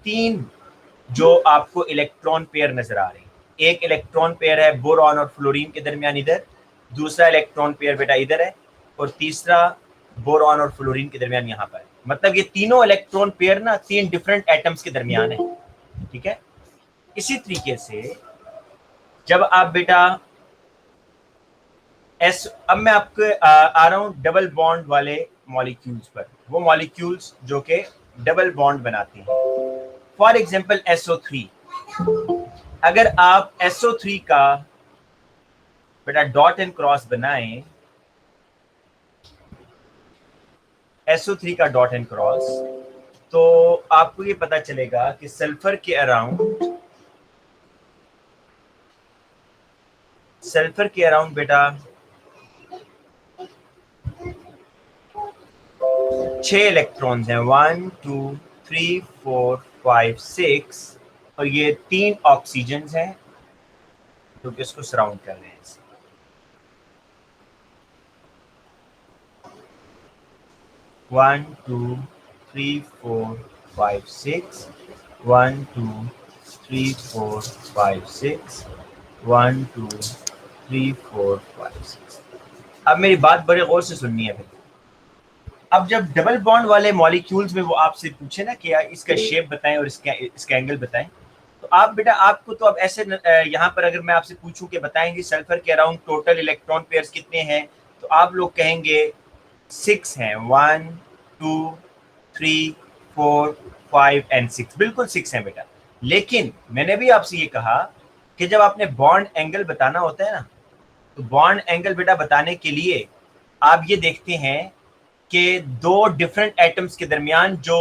तीन जो आपको इलेक्ट्रॉन पेयर नजर आ रहे हैं, एक इलेक्ट्रॉन पेयर है बोरॉन और फ्लोरीन के दरमियान इधर, दूसरा इलेक्ट्रॉन पेयर बेटा इधर है, और तीसरा बोरॉन और फ्लोरीन के दरमियान यहाँ पर। मतलब ये तीनों इलेक्ट्रॉन पेयर ना तीन डिफरेंट एटम्स के दरमियान है, ठीक है। इसी तरीके से जब आप बेटा अब मैं आपको आ रहा हूं डबल बॉन्ड वाले मॉलिक्यूल्स पर, वो मॉलिक्यूल्स जो के डबल बॉन्ड बनाते हैं। फॉर एग्जांपल SO3, अगर आप SO3 का बेटा डॉट एंड क्रॉस बनाएं, SO3 का डॉट एंड क्रॉस, तो आपको ये पता चलेगा कि सल्फर के अराउंड बेटा 6 इलेक्ट्रॉन्स हैं, 1 2 3 4 5 6, और ये 3 ऑक्सीजन हैं जो कि इसको सराउंड कर रहे हैं। 1 2 3 4 5 6, 1 2 3 4 5 6, 1 2 3 4 5 6। अब मेरी बात बड़े गौर से सुननी है भाई। अब जब डबल बॉन्ड वाले मॉलिक्यूल्स में वो आपसे पूछे ना कि यार इसका शेप बताएं और इसका एंगल बताएं, तो आप बेटा आपको तो अब ऐसे यहाँ पर अगर मैं आपसे पूछूं कि बताएंगे सल्फर के अराउंड टोटल इलेक्ट्रॉन पेयर्स कितने हैं, तो आप लोग कहेंगे 6 हैं, 1 2 3 4 5 एंड 6, बिल्कुल 6 हैं बेटा। लेकिन मैंने भी आपसे ये कहा कि जब आपने बॉन्ड एंगल बताना होता है ना, तो बॉन्ड एंगल बेटा बताने के लिए आप ये देखते हैं कि दो डिफरेंट एटम्स के दरमियान जो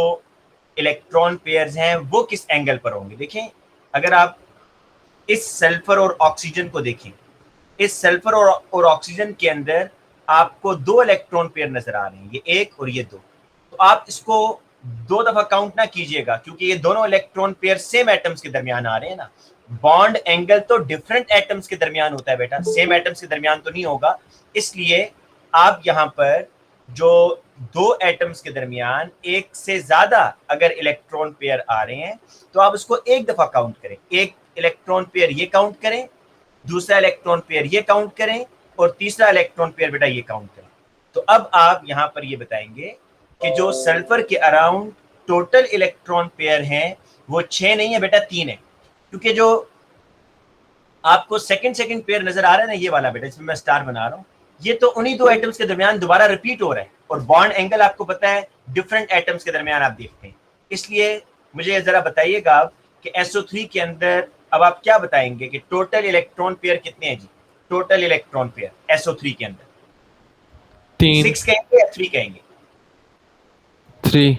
इलेक्ट्रॉन पेयर्स हैं वो किस एंगल पर होंगे। देखें, अगर आप इस सल्फर और ऑक्सीजन को देखें, इस सल्फर और ऑक्सीजन के अंदर आपको दो इलेक्ट्रॉन पेयर नजर आ रहे हैं, ये एक और ये दो। तो आप इसको दो दफा काउंट ना कीजिएगा, क्योंकि ये दोनों इलेक्ट्रॉन पेयर सेम एटम्स के दरमियान आ रहे हैं ना। बॉन्ड एंगल तो डिफरेंट एटम्स के दरमियान होता है बेटा, सेम एटम्स के दरमियान तो नहीं होगा। इसलिए आप यहां पर जो दो एटम्स के दरमियान एक से ज्यादा अगर इलेक्ट्रॉन पेयर आ रहे हैं, तो आप उसको एक दफा काउंट करें। एक इलेक्ट्रॉन पेयर ये काउंट करें, दूसरा इलेक्ट्रॉन पेयर ये काउंट करें, और तीसरा इलेक्ट्रॉन पेयर बेटा ये काउंट करें। तो अब आप यहां पर ये बताएंगे कि जो सल्फर के अराउंड टोटल इलेक्ट्रॉन पेयर हैं वो 6 नहीं है बेटा, 3 है। क्योंकि जो आपको सेकंड पेयर नजर आ रहा है ना, ये वाला बेटा जिसमें मैं स्टार बना रहा हूं, ये तो उन्हीं दो एटम्स के दरमियान दोबारा रिपीट हो रहा है, और बॉन्ड एंगल आपको पता है डिफरेंट एटम्स के दरमियान आप देखते हैं। इसलिए मुझे जरा बताइएगा आप कि SO3 के अंदर अब आप क्या बताएंगे कि टोटल इलेक्ट्रॉन पेयर कितने हैं जी? टोटल इलेक्ट्रॉन पेयर SO3 के अंदर 6 कहेंगे या 3 कहेंगे? 3।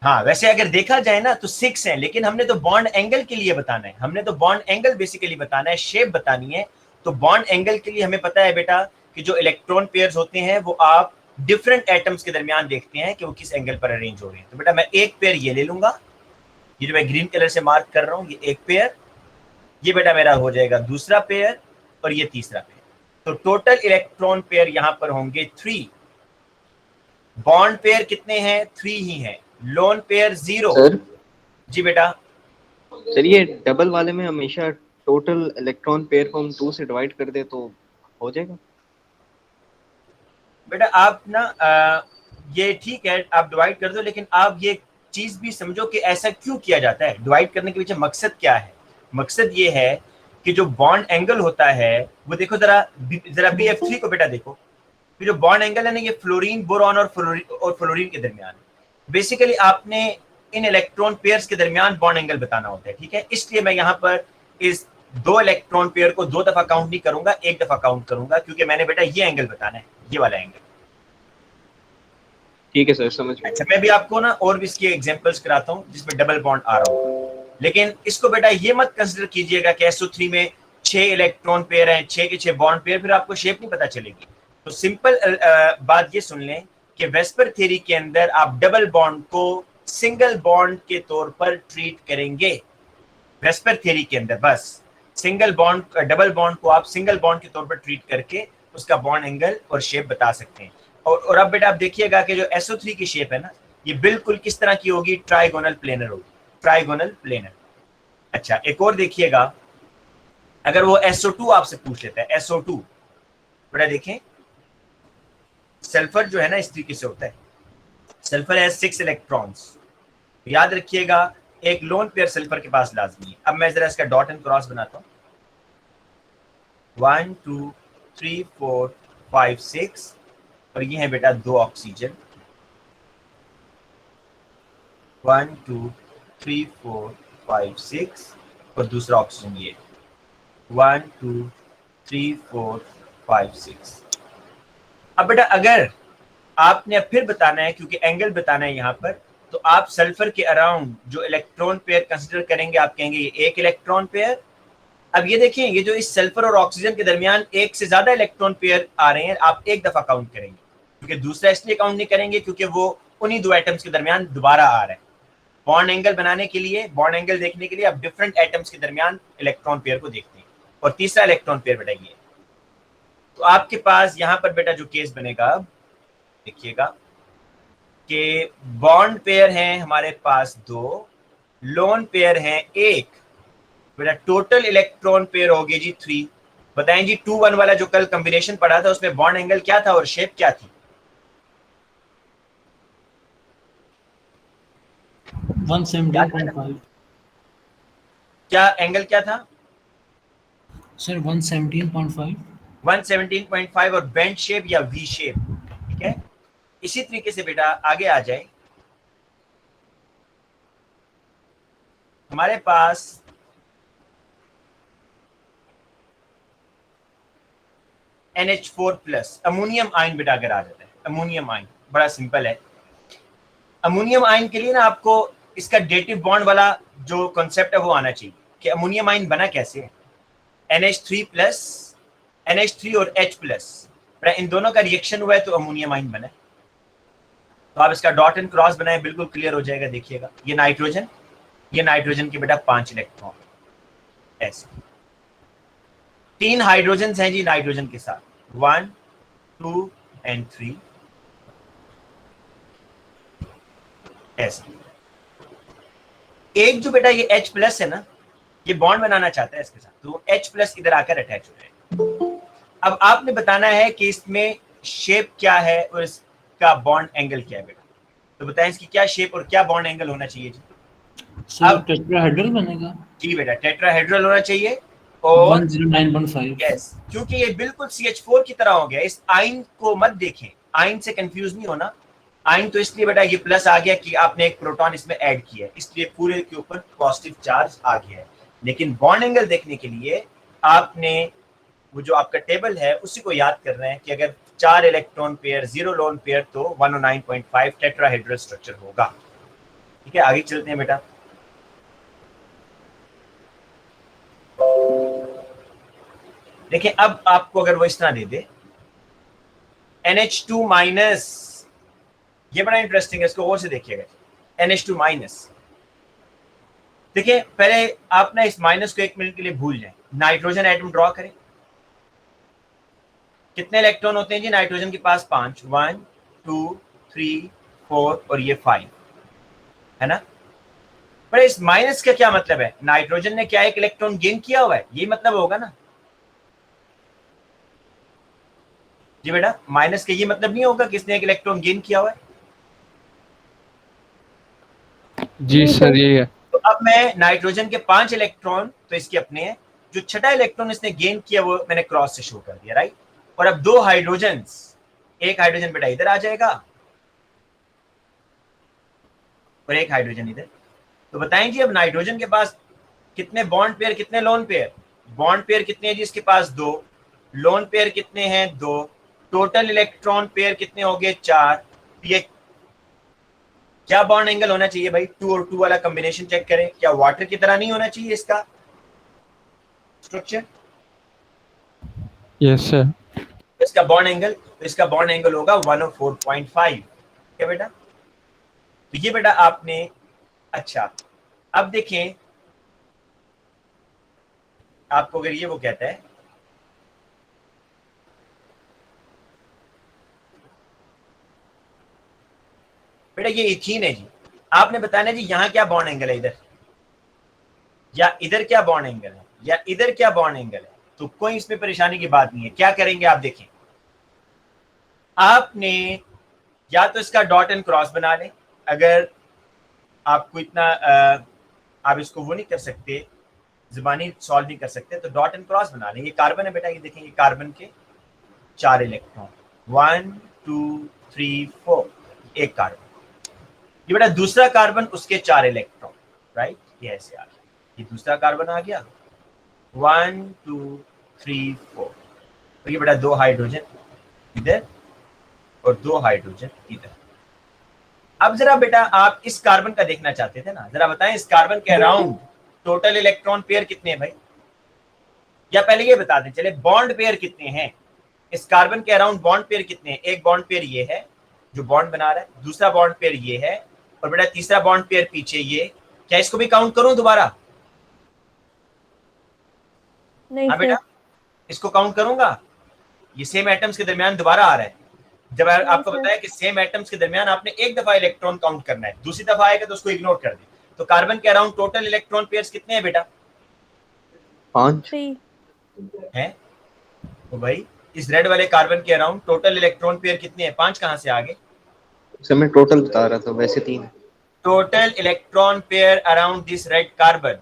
हाँ, वैसे अगर देखा जाए ना तो 6 है, लेकिन हमने तो बॉन्ड एंगल के लिए बताना है, हमने तो बॉन्ड एंगल बेसिकली बताना है, शेप बतानी है। तो बॉन्ड एंगल के लिए हमें पता है बेटा कि जो इलेक्ट्रॉन पेयर्स होते हैं वो आप डिफरेंट एटम्स के दरमियान देखते हैं कि वो किस एंगल पर अरेंज हो रहे हैं। तो बेटा मैं एक पेयर ये ले लूंगा, ये जो मैं ग्रीन कलर से मार्क कर रहा हूं, ये एक पेयर, ये बेटा मेरा हो जाएगा दूसरा पेयर, और ये तीसरा पेयर। तो टोटल इलेक्ट्रॉन पेयर यहां पर होंगे 3। बॉन्ड पेयर कितने हैं? 3 ही हैं। Lone pair 0। सर जी बेटा। सर ये डबल वाले में हमेशा टोटल इलेक्ट्रॉन पेयर को हम 2 से डिवाइड कर दे तो हो जाएगा? बेटा आप ना ये ठीक है, आप डिवाइड कर दो, लेकिन आप ये चीज भी समझो कि ऐसा क्यों किया जाता है, डिवाइड करने के पीछे मकसद क्या है। मकसद ये है कि जो बॉन्ड एंगल होता है वो देखो जरा BF3 को बेटा देखो, जो बॉन्ड एंगल है ना, ये फ्लोरीन बोरॉन और फ्लोरीन के दरमियान है। बेसिकली आपने इन इलेक्ट्रॉन पेयर्स के दरमियान बॉन्ड एंगल बताना होता है, ठीक है। इसलिए मैं यहाँ पर इस दो इलेक्ट्रॉन पेयर को दो दफा काउंट नहीं करूंगा, एक दफा काउंट करूंगा, क्योंकि मैंने बेटा ये एंगल बताना है, ये वाला एंगल। ठीक है सर, समझ गया। अच्छा, मैं भी आपको ना और भी इसकी एग्जांपल्स कराता हूँ जिसमें डबल बॉन्ड आ रहा हो, लेकिन इसको बेटा ये मत कंसिडर कीजिएगा कि SO3 में 6 इलेक्ट्रॉन पेयर हैं, 6 के 6 बॉन्ड पेयर, फिर आपको शेप नहीं पता चलेगी। तो सिंपल बात ये सुन लें कि वेस्पर थ्योरी के अंदर आप डबल बॉन्ड को सिंगल बॉन्ड के तौर पर ट्रीट करेंगे। वेस्पर थ्योरी के अंदर बस सिंगल बॉन्ड, डबल बॉन्ड को आप सिंगल बॉन्ड के तौर पर ट्रीट करके उसका बॉन्ड एंगल और शेप बता सकते हैं। और अब बेटा आप देखिएगा कि जो SO3 की शेप है ना, ये बिल्कुल किस तरह की होगी? ट्राइगोनल प्लेनर होगी। Trigonal planar. अच्छा, एक और देखिएगा, अगर वो SO2 आपसे पूछ लेता है, SO2 बड़ा देखें, सल्फर जो है ना इस तरीके से होता है, सल्फर हैज 6 इलेक्ट्रॉन्स। याद रखिएगा एक लोन पेयर सल्फर के पास लाजमी है। अब मैं जरा इसका डॉट एंड क्रॉस बनाता हूं। 1 2 3 4 5 6 और ये है बेटा 2 ऑक्सीजन। 1 2 3 4 5 6 और दूसरा ऑक्सीजन ये 1 2 3 4 5 6। अब बेटा अगर आपने अब फिर बताना है, क्योंकि एंगल बताना है यहाँ पर, तो आप सल्फर के अराउंड जो इलेक्ट्रॉन पेयर कंसिडर करेंगे, आप कहेंगे ये एक इलेक्ट्रॉन पेयर। अब ये देखिए, ये जो इस सल्फर और ऑक्सीजन के दरमियान एक से ज्यादा इलेक्ट्रॉन पेयर आ रहे हैं, आप एक दफा काउंट करेंगे, क्योंकि दूसरा इसलिए काउंट नहीं करेंगे क्योंकि वो उन्हीं दो एटम्स के दरमियान दोबारा आ रहा है। बॉन्ड एंगल बनाने के लिए, बॉन्ड एंगल देखने के लिए आप डिफरेंट एटम्स के दरमियान इलेक्ट्रॉन पेयर को देखते हैं। और तीसरा इलेक्ट्रॉन पेयर बेटा ये, तो आपके पास यहां पर बेटा जो केस बनेगा, देखिएगा कि बॉन्ड पेयर हैं हमारे पास 2, लोन पेयर हैं 1, बेटा टोटल इलेक्ट्रॉन पेयर हो गए जी 3। बताएं जी 2 1 वाला जो कल कॉम्बिनेशन पढ़ा था उसमें बॉन्ड एंगल क्या था और शेप क्या थी? 117.5 क्या एंगल क्या था? सर 117.5 117.5 और बेंड शेप या वी शेप। ठीक है, इसी तरीके से बेटा आगे आ जाए, हमारे पास NH4+ अमोनियम आयन बेटा अगर आ जाता है, अमोनियम आयन बड़ा सिंपल है। अमोनियम आयन के लिए ना आपको इसका डेटिव बॉन्ड वाला जो कॉन्सेप्ट है वो आना चाहिए कि अमोनियम आयन बना कैसे है। NH3+, NH3 और H+, इन दोनों का रिएक्शन हुआ है तो अमोनियम आयन बना है। तो आप इसका डॉट एंड क्रॉस बनाए, बिल्कुल क्लियर हो जाएगा। देखिएगा ये नाइट्रोजन के बेटा 5 इलेक्ट्रॉन, ऐसे 3 हाइड्रोजन हैं जी नाइट्रोजन के साथ, 1 2 एंड 3, ऐसे। एक जो बेटा ये H+ है ना, ये बॉन्ड बनाना चाहता है इसके साथ, तो H+ इधर आकर अटैच हो जाएगा। अब आपने बताना है कि इसमें शेप क्या है और इसका बॉन्ड एंगल क्या है बेटा। तो बताएं इसकी क्या शेप और क्या बॉन्ड एंगल होना चाहिए जी? सर टेट्राहेड्रल बनेगा। जी बेटा टेट्राहेड्रल होना चाहिए और 109.5 यस, क्योंकि ये बिल्कुल CH4 की तरह हो गया। इस आयन को मत देखें, आयन से कंफ्यूज नहीं होना। आयन तो इसलिए बेटा ये प्लस आ गया कि आपने एक प्रोटॉन इसमें ऐड किया है, इसलिए पूरे के ऊपर पॉजिटिव चार्ज आ गया है। लेकिन बॉन्ड एंगल देखने के लिए आपने वो जो आपका टेबल है उसी को याद कर रहे हैं कि अगर 4 इलेक्ट्रॉन पेयर 0 लोन पेयर तो 109.5 टेट्राहेड्रल स्ट्रक्चर होगा। ठीक है, आगे चलते हैं बेटा। देखिए अब आपको अगर वो इस तरह दे दे NH2-, ये बड़ा इंटरेस्टिंग है, इसको और से देखिएगा। NH2-, देखिए पहले आप ना इस माइनस को 1 मिनट के लिए भूल जाएं। नाइट्रोजन एटम ड्रॉ करें। कितने इलेक्ट्रॉन होते हैं जी नाइट्रोजन के पास? 5, 1 2 3 4 और ये 5 है ना। पर इस माइनस का क्या मतलब है? नाइट्रोजन ने क्या एक इलेक्ट्रॉन गेन किया हुआ है, ये मतलब होगा ना जी बेटा। माइनस का ये मतलब नहीं होगा कि इसने एक इलेक्ट्रॉन गेन किया हुआ है। जी सर यही है। तो अब मैं नाइट्रोजन के 5 इलेक्ट्रॉन तो इसके अपने हैं, जो छठा इलेक्ट्रॉन इसने गेन किया वो मैंने क्रॉस से शो कर दिया, राइट। और अब 2 हाइड्रोजन, एक हाइड्रोजन बेटा इधर आ जाएगा और एक हाइड्रोजन इधर। तो बताएं जी अब नाइट्रोजन के पास कितने बॉन्ड पेयर, कितने लोन पेयर? बॉन्ड पेयर कितने हैं जी इसके पास? 2। लोन पेयर कितने हैं? 2। टोटल इलेक्ट्रॉन पेयर कितने हो गए? 4। ये क्या बॉन्ड एंगल होना चाहिए भाई? 2 और 2 वाला कॉम्बिनेशन चेक करें, क्या वाटर की तरह नहीं होना चाहिए इसका स्ट्रक्चर? Yes sir. इसका बॉन्ड एंगल, तो इसका बॉन्ड एंगल होगा 104.5। क्या बेटा? तो ये बेटा आपने, अच्छा अब देखें, आपको अगर ये वो कहता है बेटा ये इथीन है जी, आपने बताना है जी यहाँ क्या बॉन्ड एंगल है इधर। या इधर क्या बॉन्ड एंगल है, या इधर क्या बॉन्ड एंगल है, तो कोई इसमें परेशानी की बात नहीं है। क्या करेंगे आप देखें, आपने या तो इसका डॉट एंड क्रॉस बना लें, अगर आपको इतना आप इसको वो नहीं कर सकते, ज़बानी सॉल्व नहीं कर सकते, तो डॉट एंड क्रॉस बना लें। ये कार्बन है बेटा, ये देखेंगे कार्बन के 4 इलेक्ट्रॉन, 1 2 3 4, एक कार्बन। ये बेटा दूसरा कार्बन, उसके 4 इलेक्ट्रॉन, राइट, ये ऐसे आ गया, ये दूसरा कार्बन आ गया, 1 2 3 4। तो ये बेटा 2 हाइड्रोजन इधर और 2 हाइड्रोजन इधर। अब जरा बेटा आप इस कार्बन का देखना चाहते थे ना, जरा बताएं इस कार्बन के अराउंड टोटल इलेक्ट्रॉन पेयर कितने हैं भाई, या पहले ये बता दें चले बॉन्ड पेयर कितने हैं इस कार्बन के अराउंड, बॉन्ड पेयर कितने हैं। एक बॉन्ड पेयर ये है जो बॉन्ड बना रहा है, दूसरा बॉन्ड पेयर ये है, और बेटा तीसरा बॉन्ड पेयर पीछे ये। क्या इसको भी काउंट करूं दोबारा? नहीं हाँ सर। बेटा, इसको काउंट करूंगा, ये सेम एटम्स के दरमियान दोबारा आ रहा है। जब आपको सर। बताया कि सेम एटम्स के दरमियान आपने एक दफा इलेक्ट्रॉन काउंट करना है, दूसरी दफा आएगा तो उसको इग्नोर कर दे। तो कार्बन के अराउंड टोटल इलेक्ट्रॉन पेयर्स कितने हैं बेटा? 5 3। हैं? तो भाई इस रेड वाले कार्बन के अराउंड टोटल इलेक्ट्रॉन पेयर कितने हैं? 5 कहां से आ गए? से मैं टोटल बता रहा था, वैसे 3 है। Total electron pair around this red carbon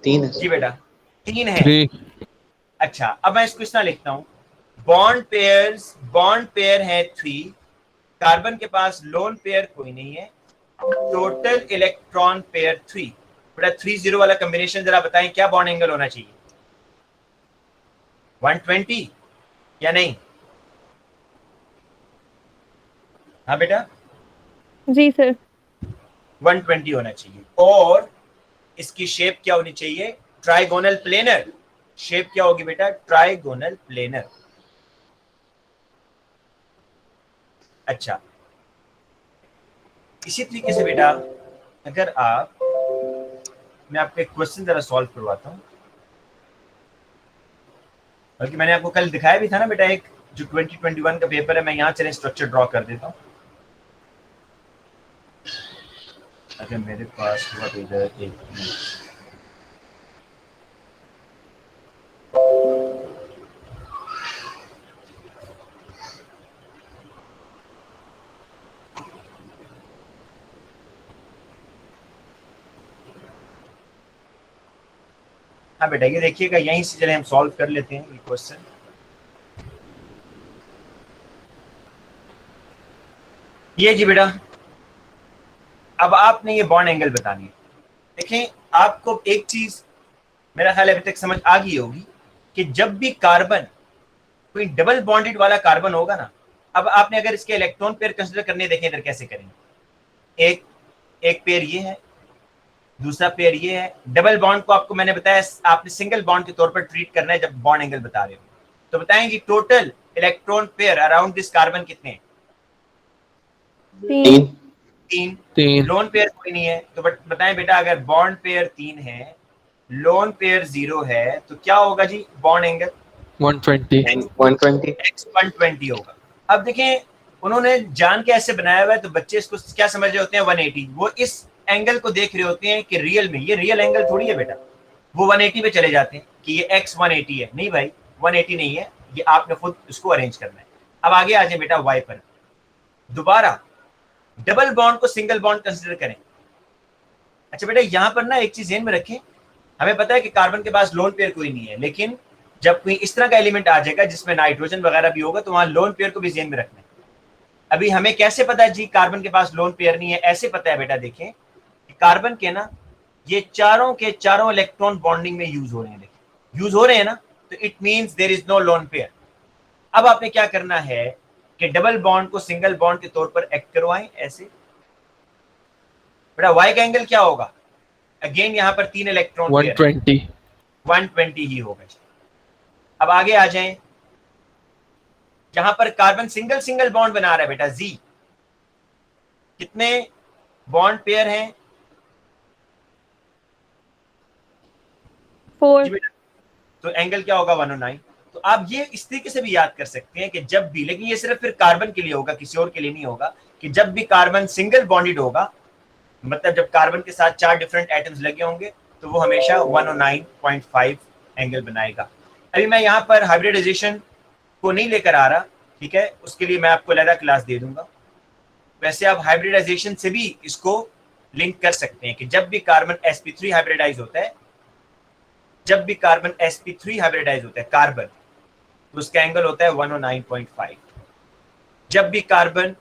3 है जी बेटा 3 है। 3 अच्छा, अब मैं इसको इस तरह लिखता हूं, बॉन्ड पेयर है 3, कार्बन के पास लोन पेयर कोई नहीं है, टोटल इलेक्ट्रॉन पेयर 3। बेटा 3 0 वाला कॉम्बिनेशन जरा बताएं क्या बॉन्ड एंगल होना चाहिए? 120 या नहीं? हाँ बेटा जी सर। 120 होना चाहिए। और इसकी शेप क्या होनी चाहिए? Trigonal planar. शेप क्या होगी बेटा? Trigonal planar. अच्छा, इसी तरीके से बेटा अगर आप, मैं आपको एक क्वेश्चन जरा सॉल्व करवाता हूं, बल्कि मैंने आपको कल दिखाया भी था ना बेटा, एक जो 2021 का पेपर है, मैं यहां चले स्ट्रक्चर ड्रॉ कर देता हूं। अगर मेरे पास हुआ तो इधर एक हाँ बेटा, ये देखिएगा, यहीं से चले हम सॉल्व कर लेते हैं ये क्वेश्चन। ये जी बेटा, अब आपने ये बॉन्ड एंगल बतानी है। देखें, आपको एक चीज मेरा ख्याल अभी तक समझ आ गई होगी कि जब भी कार्बन कोई डबल बॉन्डेड वाला कार्बन होगा ना, अब आपने अगर इसके इलेक्ट्रॉन पेयर कंसीडर करने देखें इधर कैसे करेंगे। एक पेयर ये है, दूसरा पेयर ये है। डबल बॉन्ड को आपको मैंने बताया आपने सिंगल बॉन्ड के तौर पर ट्रीट करना है जब बॉन्ड एंगल बता रहे हो। तो बताएंगे total electron pair around this carbon कितने हैं? 3। 3। लोन पेयर कोई नहीं है, तो बताएं बेटा अगर बॉन्ड पेयर 3 है, लोन पेयर 0 है, तो क्या होगा जी बॉन्ड एंगल? 120 120 120 होगा। अब देखें, उन्होंने जान के ऐसे बनाया हुआ है, तो बच्चे इसको क्या समझ रहे होते हैं? 180। वो इस एंगल को देख रहे होते हैं कि रियल में ये रियल एंगल थोड़ी है बेटा, वो 180 पे चले जाते हैं कि ये x 180 है। नहीं भाई, 180 नहीं है, ये आपने खुद इसको अरेंज करना है। अब आगे आ जाए बेटा y पर, दोबारा डबल बॉन्ड को सिंगल बॉन्ड कंसीडर करें। अच्छा बेटा, यहां पर ना एक चीज ध्यान में रखें, हमें पता है कि कार्बन के पास लोन पेयर कोई नहीं है, लेकिन जब कोई इस तरह का एलिमेंट आ जाएगा जिसमें नाइट्रोजन वगैरह भी होगा, तो वहां लोन पेयर को भी ध्यान में रखना है। अभी हमें कैसे पता है जी कार्बन के पास लोन पेयर नहीं है? ऐसे पता है बेटा, देखें कार्बन के ना ये चारों के चारों इलेक्ट्रॉन बॉन्डिंग में यूज हो रहे हैं। देखिए यूज हो रहे हैं ना, तो it means there is no lone pair. अब आपने क्या करना है कि डबल बॉन्ड को सिंगल बॉन्ड के तौर पर एक्ट करवाएं ऐसे। बेटा वाई का एंगल क्या होगा? अगेन यहां पर 3 इलेक्ट्रॉन पेयर 120 ही होगा। अब आगे आ जाएं, जहां पर कार्बन सिंगल सिंगल बॉन्ड बना रहा है बेटा जी, कितने बॉन्ड पेयर हैं? 4। तो एंगल क्या होगा? 109। तो आप ये इस तरीके से भी याद कर सकते हैं कि जब भी, लेकिन ये सिर्फ फिर कार्बन के लिए होगा, किसी और के लिए नहीं होगा, कि जब भी कार्बन सिंगल बॉन्डेड होगा मतलब जब कार्बन के साथ 4 डिफरेंट एटम्स लगे होंगे तो वो हमेशा 109.5 एंगल बनाएगा। अभी मैं यहाँ पर हाइब्रिडाइजेशन को नहीं लेकर आ रहा, ठीक है, उसके लिए मैं आपको अलग क्लास दे दूंगा। वैसे आप हाइब्रिडाइजेशन से भी इसको लिंक कर सकते हैं कि जब भी कार्बन sp3 हाइब्रिडाइज होता है, जब भी कार्बन sp3 हाइब्रिडाइज होता है कार्बन, तो उसका एंगल होता है 109.5। जब भी कार्बन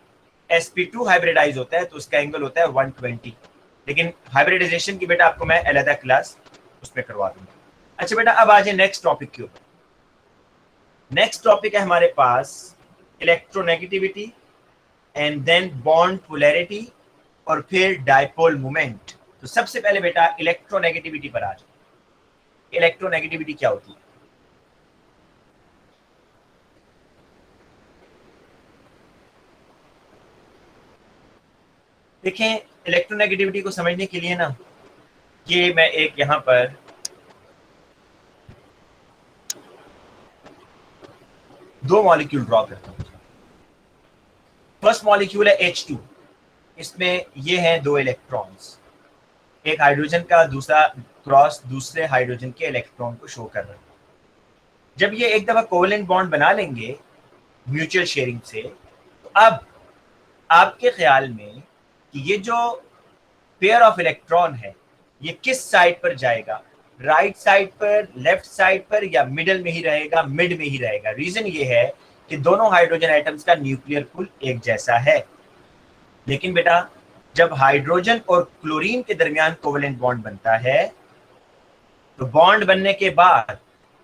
sp2 हाइब्रिडाइज होता है तो उसका एंगल होता है 120। लेकिन हाइब्रिडाइजेशन की बेटा आपको मैं अलग क्लास उसमें करवा दूंगा। अच्छा बेटा, अब आ जाए नेक्स्ट टॉपिक के ऊपर। नेक्स्ट टॉपिक है हमारे पास electronegativity and then bond polarity और फिर डायपोल मोमेंट। तो सबसे पहले बेटा इलेक्ट्रोनेगेटिविटी पर आ जाए। इलेक्ट्रोनेगेटिविटी क्या होती है? देखें, इलेक्ट्रोनेगेटिविटी को समझने के लिए ना, ये मैं एक यहां पर दो मॉलिक्यूल ड्रॉ करता हूं। फर्स्ट मॉलिक्यूल है H2, इसमें ये हैं दो इलेक्ट्रॉन्स, एक हाइड्रोजन का दूसरा क्रॉस दूसरे हाइड्रोजन के इलेक्ट्रॉन को शो कर रहा है। जब ये एक दफा कोवेलेंट बॉन्ड बना लेंगे म्यूचुअल शेयरिंग से, तो अब आपके ख्याल में कि ये जो पेयर ऑफ इलेक्ट्रॉन है ये किस साइड पर जाएगा? राइट साइड पर, लेफ्ट साइड पर, या मिडल में ही रहेगा? मिड में ही रहेगा। रीजन ये है कि दोनों हाइड्रोजन एटम्स का न्यूक्लियर पुल एक जैसा है। लेकिन बेटा जब हाइड्रोजन और क्लोरीन के दरमियान कोवेलेंट बॉन्ड बनता है, तो बॉन्ड बनने के बाद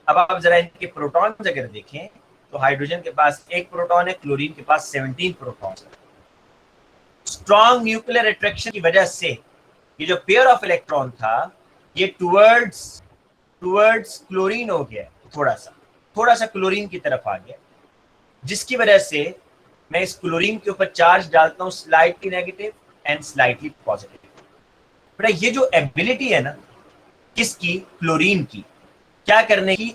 अब आप जरा इनके प्रोटॉन्स अगर देखें तो हाइड्रोजन के पास एक प्रोटॉन है, क्लोरीन के पास 17 प्रोटॉन है। स्ट्रॉन्ग न्यूक्लियर अट्रैक्शन की वजह से ये जो पेयर ऑफ इलेक्ट्रॉन था ये टुवर्ड्स क्लोरीन हो गया, थोड़ा सा क्लोरीन की तरफ आ गया, जिसकी वजह से मैं इस क्लोरीन के ऊपर चार्ज डालता हूं slightly negative and slightly positive. बेटा ये जो एबिलिटी है ना किसकी? क्लोरीन की, क्या करने की?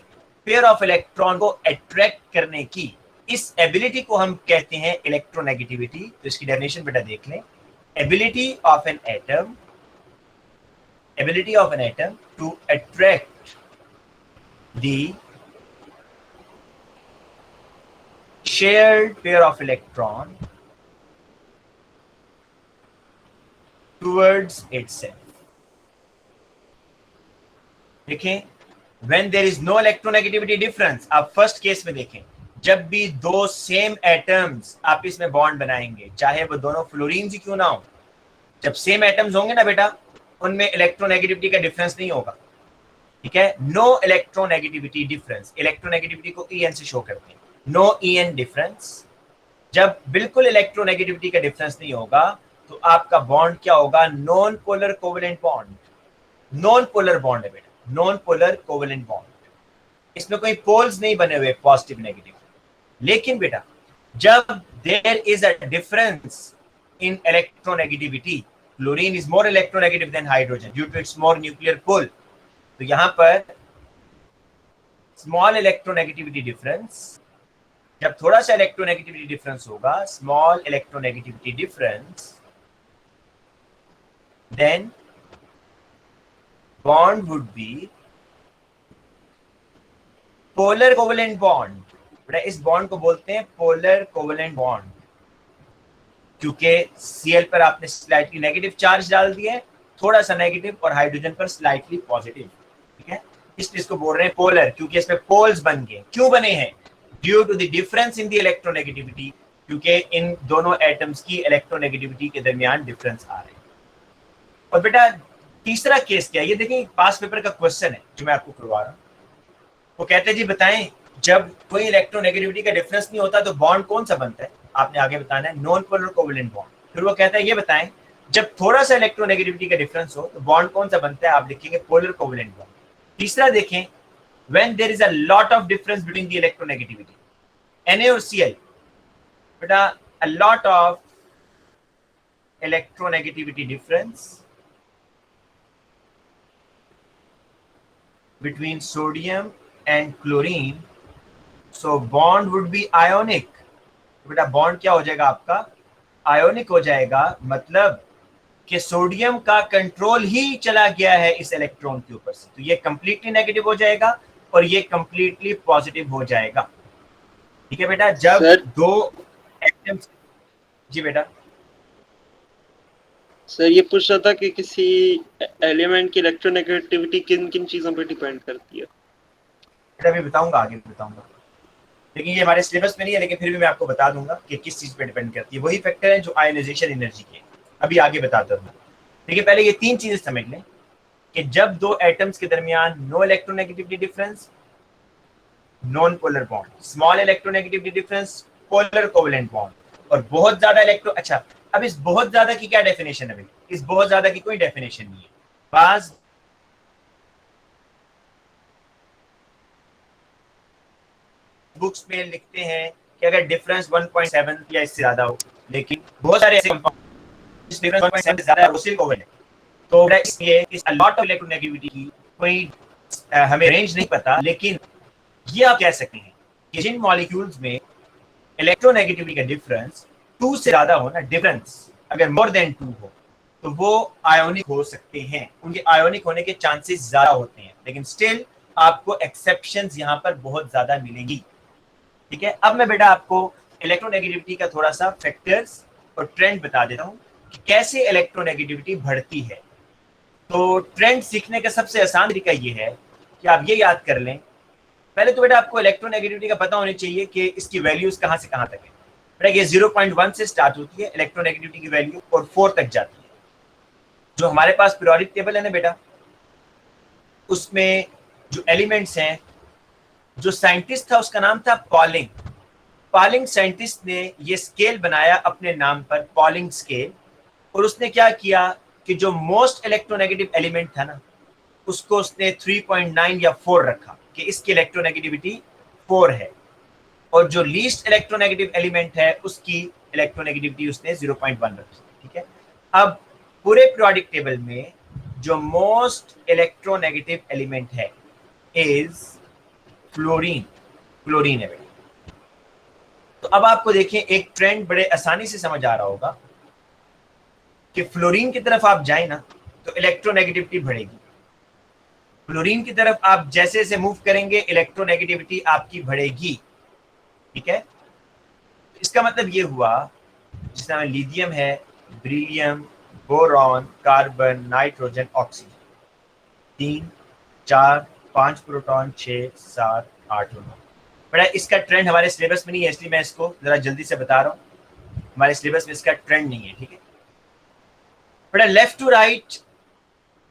पेयर ऑफ इलेक्ट्रॉन को अट्रैक्ट करने की। इस एबिलिटी को हम कहते हैं इलेक्ट्रोनेगेटिविटी। तो इसकी डेफिनेशन बेटा देख लें। Ability of an atom to attract the shared pair of electron towards itself। देखें, when there is no electronegativity difference, आप फर्स्ट केस में देखें, जब भी दो सेम एटम्स आपस में बॉन्ड बनाएंगे, चाहे वो दोनों फ्लोरीन ही क्यों ना हो, जब सेम एटम्स होंगे ना बेटा, उनमें इलेक्ट्रोनेगेटिविटी का डिफरेंस नहीं होगा, ठीक है। नो इलेक्ट्रोनेगेटिविटी डिफरेंस, इलेक्ट्रोनेगेटिविटी को En से शो करते हैं, नो En डिफरेंस। जब बिल्कुल इलेक्ट्रोनेगेटिविटी का डिफरेंस नहीं होगा तो आपका बॉन्ड क्या होगा? Non polar covalent bond. Non polar bond है बेटा, नॉन पोलर कोवेलेंट बॉन्ड। इसमें कोई पोल्स नहीं बने हुए पॉजिटिव नेगेटिव। लेकिन बेटा जब there is a difference in electronegativity, chlorine is more electronegative than hydrogen due to its more nuclear pull, तो यहां पर स्मॉल इलेक्ट्रोनेगेटिविटी डिफरेंस, जब थोड़ा सा इलेक्ट्रोनेगेटिविटी डिफरेंस होगा, small electronegativity difference, then bond would be polar covalent bond. बेटा इस bond को बोलते हैं पोलर कोवेलेंट बॉन्ड, क्योंकि Cl पर आपने स्लाइटली नेगेटिव चार्ज डाल दिया है, थोड़ा सा नेगेटिव, और हाइड्रोजन पर स्लाइटली पॉजिटिव, ठीक है। इसलिए इसको बोल रहे हैं पोलर, क्योंकि इसमें पोल्स बन गए। क्यों बने हैं? Due to the difference in the electronegativity, क्योंकि इन दोनों एटम्स की इलेक्ट्रोनेगेटिविटी के दरमियान डिफरेंस आ रहे हैं। और बेटा तीसरा केस क्या है, ये देखिए पास पेपर का क्वेश्चन है जो मैं आपको करवा रहा हूं। वो कहते हैं जी बताएं, जब कोई इलेक्ट्रोनेगेटिविटी का डिफरेंस नहीं होता तो बॉन्ड कौन सा बनता है? आपने आगे बताना है नॉन पोलर कोवेलेंट बॉन्ड। फिर वो कहता है ये बताएं, जब थोड़ा सा इलेक्ट्रोनेगेटिविटी का डिफरेंस हो तो बॉन्ड कौन सा बनता है? आप लिखेंगे पोलर कोवेलेंट बॉन्ड। तीसरा देखें, when there is a lot of difference between the electronegativity, Na और Cl, बेटा a lot of electronegativity difference between sodium and chlorine, so bond would be ionic। बेटा बॉन्ड क्या हो जाएगा आपका? आयोनिक हो जाएगा। मतलब कि सोडियम का कंट्रोल ही चला गया है इस इलेक्ट्रॉन के ऊपर से, तो ये कंप्लीटली नेगेटिव हो जाएगा और ये कंप्लीटली पॉजिटिव हो जाएगा। ठीक है बेटा, जब सर दो एटम्स, जी बेटा सर ये पूछ रहा था कि किसी एलिमेंट की इलेक्ट्रोनेगेटिविटी किन किन चीजों पर डिपेंड करती है। बेटा अभी बताऊंगा, आगे बताऊंगा, लेकिन ये हमारे सिलेबस में नहीं है, लेकिन फिर भी मैं आपको बता दूंगा कि किस चीज पे डिपेंड करती है। वही फैक्टर है जो आयोनाइजेशन एनर्जी के, अभी आगे बताता हूँ। देखिए पहले ये तीन चीजें समझ लें कि जब दो एटम्स के दरमियान no electronegativity difference, non polar bond, small electronegativity difference, polar covalent bond, और बहुत ज्यादा अच्छा, अब इस बहुत ज्यादा की क्या डेफिनेशन है? इस बहुत ज्यादा की कोई डेफिनेशन नहीं है। बाज बुक्स में लिखते हैं कि अगर डिफरेंस 1.7 या इससे ज्यादा हो, लेकिन बहुत सारे ऐसे कंपाउंड इस डिफरेंस 1.7 से ज्यादा रोसिल कोवेलेंट, तो इसलिए इस लॉट ऑफ इलेक्ट्रोनेगेटिविटी की कोई हमें रेंज नहीं पता, लेकिन ये आप कह सकते हैं कि जिन मॉलिक्यूल्स में इलेक्ट्रोनेगेटिविटी का डिफरेंस 2 से ज्यादा हो ना, डिफरेंस अगर मोर देन 2 हो, तो वो आयोनिक हो सकते हैं, उनके आयोनिक होने के चांसेस ज्यादा होते हैं, लेकिन स्टिल आपको एक्सेप्शंस यहाँ पर बहुत ज्यादा मिलेंगी। ठीक है, अब मैं बेटा आपको इलेक्ट्रोनेगेटिविटी का थोड़ा सा फैक्टर्स और ट्रेंड बता देता हूँ कि कैसे इलेक्ट्रोनेगेटिविटी बढ़ती है। तो ट्रेंड सीखने का सबसे आसान तरीका ये है कि आप ये याद कर लें, पहले तो बेटा आपको इलेक्ट्रोनेगेटिविटी का पता होनी चाहिए कि इसकी वैल्यूज कहाँ से कहाँ तक है। बेटा ये 0.1 से स्टार्ट होती है इलेक्ट्रोनेगेटिविटी की वैल्यू और 4 तक जाती है। जो हमारे पास पीरियोडिक टेबल है ना बेटा, उसमें जो एलिमेंट्स हैं, जो साइंटिस्ट था उसका नाम था पॉलिंग। पॉलिंग साइंटिस्ट ने ये स्केल बनाया अपने नाम पर, पॉलिंग स्केल, और उसने क्या किया कि जो मोस्ट इलेक्ट्रोनेगेटिव एलिमेंट था ना, उसको उसने 3.9 या 4 रखा कि इसकी इलेक्ट्रोनेगेटिविटी 4 है, और जो लीस्ट इलेक्ट्रोनेगेटिव एलिमेंट है उसकी इलेक्ट्रोनेगेटिविटी उसने 0.1 रखी। ठीक है, अब पूरे पीरियोडिक टेबल में जो मोस्ट इलेक्ट्रोनेगेटिव एलिमेंट है इज फ्लोरीन। फ्लोरीन है बेटा। तो अब आपको देखिए एक ट्रेंड बड़े आसानी से समझ आ रहा होगा कि फ्लोरीन की तरफ आप जाए ना तो इलेक्ट्रोनेगेटिविटी बढ़ेगी। फ्लोरीन की तरफ आप जैसे जैसे मूव करेंगे इलेक्ट्रोनेगेटिविटी आपकी बढ़ेगी। ठीक है, इसका मतलब ये हुआ जिस तरह लिथियम है, beryllium, boron, carbon, nitrogen, oxygen, 3, 4, 5 proton, 6, 7, 8 और 9। बड़ा इसका ट्रेंड हमारे सिलेबस में नहीं है, इसलिए मैं इसको जरा जल्दी से बता रहा हूँ, हमारे सिलेबस में इसका ट्रेंड नहीं है। ठीक है बड़ा, लेफ्ट टू राइट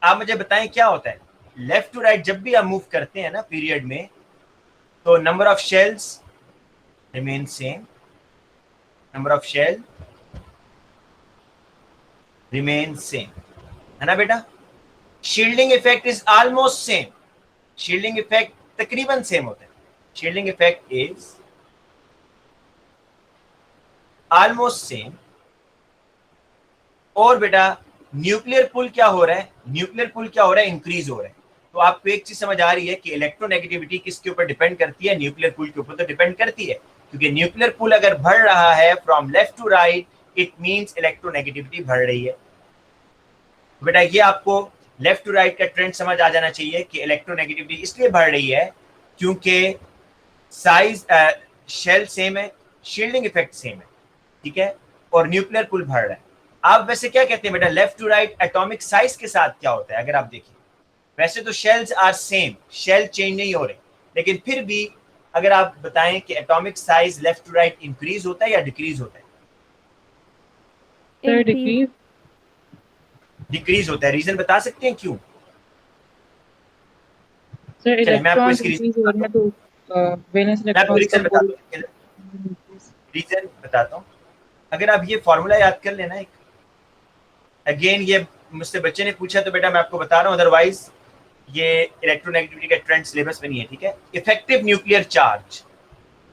आप मुझे बताएं क्या होता है। लेफ्ट टू राइट जब भी आप मूव करते हैं ना पीरियड में, तो number of shells remain same, number of shell remain same, है ना बेटा। Shielding effect is almost same, shielding effect तकरीबन सेम होता है, shielding effect is almost same. और बेटा न्यूक्लियर पुल क्या हो रहा है, न्यूक्लियर पुल क्या हो रहा है, इंक्रीज हो रहा है। तो आपको एक चीज समझ आ रही है कि इलेक्ट्रोनेगेटिविटी किसके ऊपर डिपेंड करती है, न्यूक्लियर पुल के ऊपर तो डिपेंड करती है, क्योंकि न्यूक्लियर पुल अगर बढ़ रहा है from left to right, it means electronegativity बढ़ रही है। बेटा ये आपको लेफ्ट टू राइट का ट्रेंड समझ आ जाना चाहिए कि इलेक्ट्रोनेगेटिविटी इसलिए बढ़ रही है क्योंकि साइज शेल सेम है, शील्डिंग इफेक्ट सेम है। ठीक है, और न्यूक्लियर पुल बढ़ रहा है। आप वैसे क्या कहते हैं बेटा, left to right atomic size के साथ क्या होता है? अगर आप देखिए वैसे तो shells are same, shell change नहीं हो रहे, लेकिन फिर भी अगर आप बताएं कि atomic size left to right increase होता है या डिक्रीज होता है? Increase. डिक्रीज होता है। रीजन बता सकते हैं क्यों? सर चलिए मैं आपको इलेक्ट्रॉन इसकी इंक्रीज हो रहे हैं तो वैलेंस मैं आपको रीजन इलेक्ट्रॉन्स बताता हूँ, रीजन बताता हूँ। अगर आप ये फॉर्मूला याद कर लेना, एक अगेन ये मुझसे बच्चे ने पूछा तो बेटा मैं आपको बता रहा हूँ, अदरवाइज ये इलेक्ट्रोनेगेटिविटी का ट्रेंड सिलेबस में नहीं है। ठीक है, effective nuclear charge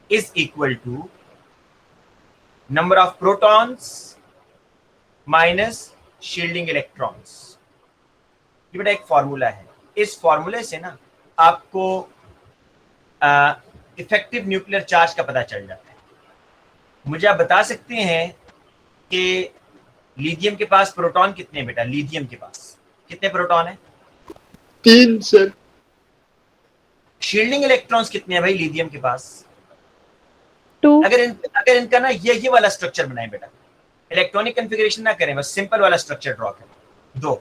is equal to number of protons minus shielding electrons. ये बेटा एक फॉर्मूला है, इस फॉर्मूले से ना आपको इफेक्टिव न्यूक्लियर चार्ज का पता चल जाता है। मुझे आप बता सकते हैं कि लिथियम के पास प्रोटॉन कितने हैं बेटा? लिथियम के पास कितने प्रोटॉन है? 3 सर। शील्डिंग इलेक्ट्रॉन्स कितने हैं भाई लिथियम के पास? 2। अगर इनका ना ये वाला स्ट्रक्चर बनाए बेटा, इलेक्ट्रॉनिक कॉन्फ़िगरेशन ना करें, बस सिंपल वाला स्ट्रक्चर ड्रॉ करें, 2,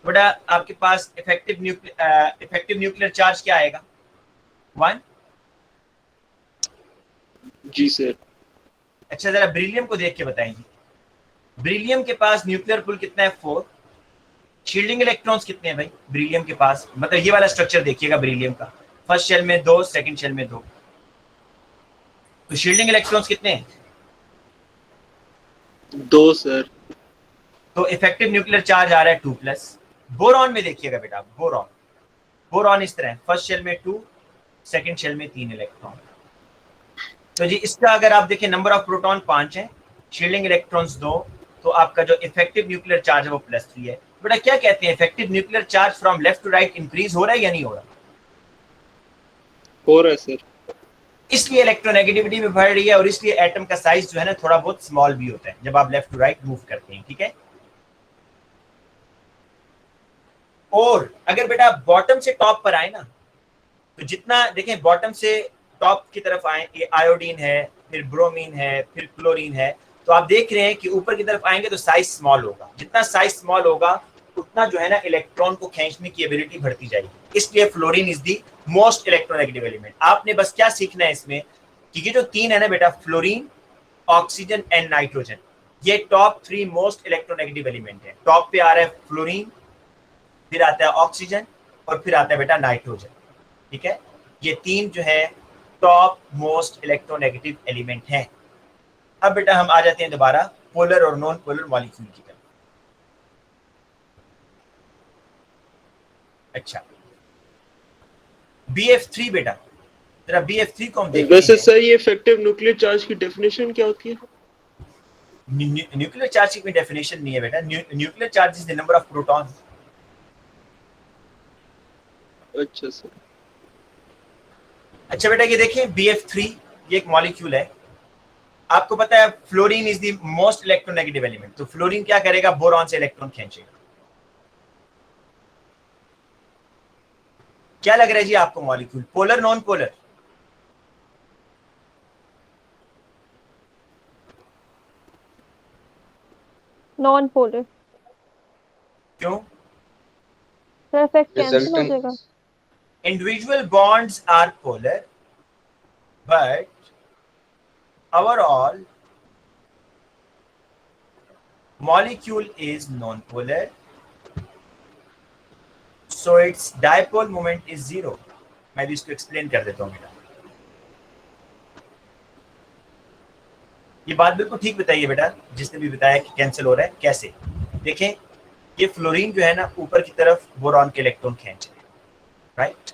बेटा आपके पास इफेक्टिव न्यूक्लियर चार्ज क्या आएगा? 1। जी सर। अच्छा जरा बेरिलियम को देख के बताएंगे, बेरिलियम के पास न्यूक्लियर पुल कितना है? 4। शील्डिंग इलेक्ट्रॉन्स कितने हैं भाई बेरिलियम के पास? मतलब ये वाला स्ट्रक्चर देखिएगा बेरिलियम का, फर्स्ट शेल में 2, सेकंड शेल में 2, तो शील्डिंग इलेक्ट्रॉन्स कितने हैं? 2 सर। तो इफेक्टिव न्यूक्लियर चार्ज आ रहा है 2+। बोरॉन में देखिएगा बेटा, बोरॉन इस तरह, फर्स्ट शेल में 2, सेकंड शेल में 3 इलेक्ट्रॉन। तो जी इसका अगर आप देखें नंबर ऑफ प्रोटॉन 5 है, शील्डिंग इलेक्ट्रॉन्स 2, तो आपका जो इफेक्टिव न्यूक्लियर चार्ज है वो +3 है। बेटा क्या कहते हैं, effective nuclear charge from left to right increase हो रहा है या नहीं हो रहा? हो रहा है सर। इसलिए इलेक्ट्रोनेगेटिविटी भी बढ़ रही है, और इसलिए एटम का साइज जो है ना थोड़ा बहुत स्मॉल भी होता है जब आप लेफ्ट टू राइट मूव करते हैं, ठीक है। और अगर बेटा बॉटम से टॉप पर आए ना, तो जितना देखें बॉटम से टॉप की तरफ आए, ये आयोडीन है, फिर ब्रोमीन है, फिर क्लोरीन है, तो आप देख रहे हैं कि ऊपर की तरफ आएंगे तो साइज स्मॉल होगा। जितना साइज स्मॉल होगा उतना जो है ना इलेक्ट्रॉन को खींचने की एबिलिटी बढ़ती जाएगी। इसलिए fluorine is the most electronegative element. आपने बस क्या सीखना है इसमें कि ये जो 3 है ना बेटा, फ्लोरीन, ऑक्सीजन एंड नाइट्रोजन, ये टॉप 3 मोस्ट इलेक्ट्रोनेगेटिव एलिमेंट है। टॉप पे आ रहा है फ्लोरीन, फिर आता है ऑक्सीजन, और फिर आता है बेटा नाइट्रोजन, ठीक है। ये 3 जो है टॉप मोस्ट इलेक्ट्रोनेगेटिव एलिमेंट हैं। अब बेटा हम आ जाते हैं दोबारा पोलर और नॉन पोलर मॉलिक्यूल की तरफ। अच्छा BF3 बेटा, जरा BF3 को हम देखते वैसे हैं। सर ये इफेक्टिव न्यूक्लियर चार्ज की डेफिनेशन क्या होती है? न्यूक्लियर चार्ज की कोई डेफिनेशन नहीं है बेटा। Nuclear charge is the number of proton. अच्छा सर। अच्छा बेटा ये देखिए BF3, ये एक मॉलिक्यूल है। आपको पता है fluorine is the most electronegative element, तो फ्लोरीन क्या करेगा, बोरॉन से इलेक्ट्रॉन खींचेगा। क्या लग रहा है जी आपको molecule, polar non polar? Non polar. क्यों? तो इफेक्ट कैंसिल हो Resultant- जाएगा। Individual bonds are polar, but overall molecule is non-polar, so its dipole moment is 0. मैं भी इसको एक्सप्लेन कर देता हूँ बेटा। ये बात बिल्कुल ठीक बताइए बेटा, जिसने भी बताया कि कैंसिल हो रहा है। कैसे? देखें ये फ्लोरीन जो है ना ऊपर की तरफ बोरॉन के इलेक्ट्रॉन खींच रहे हैं, राइट।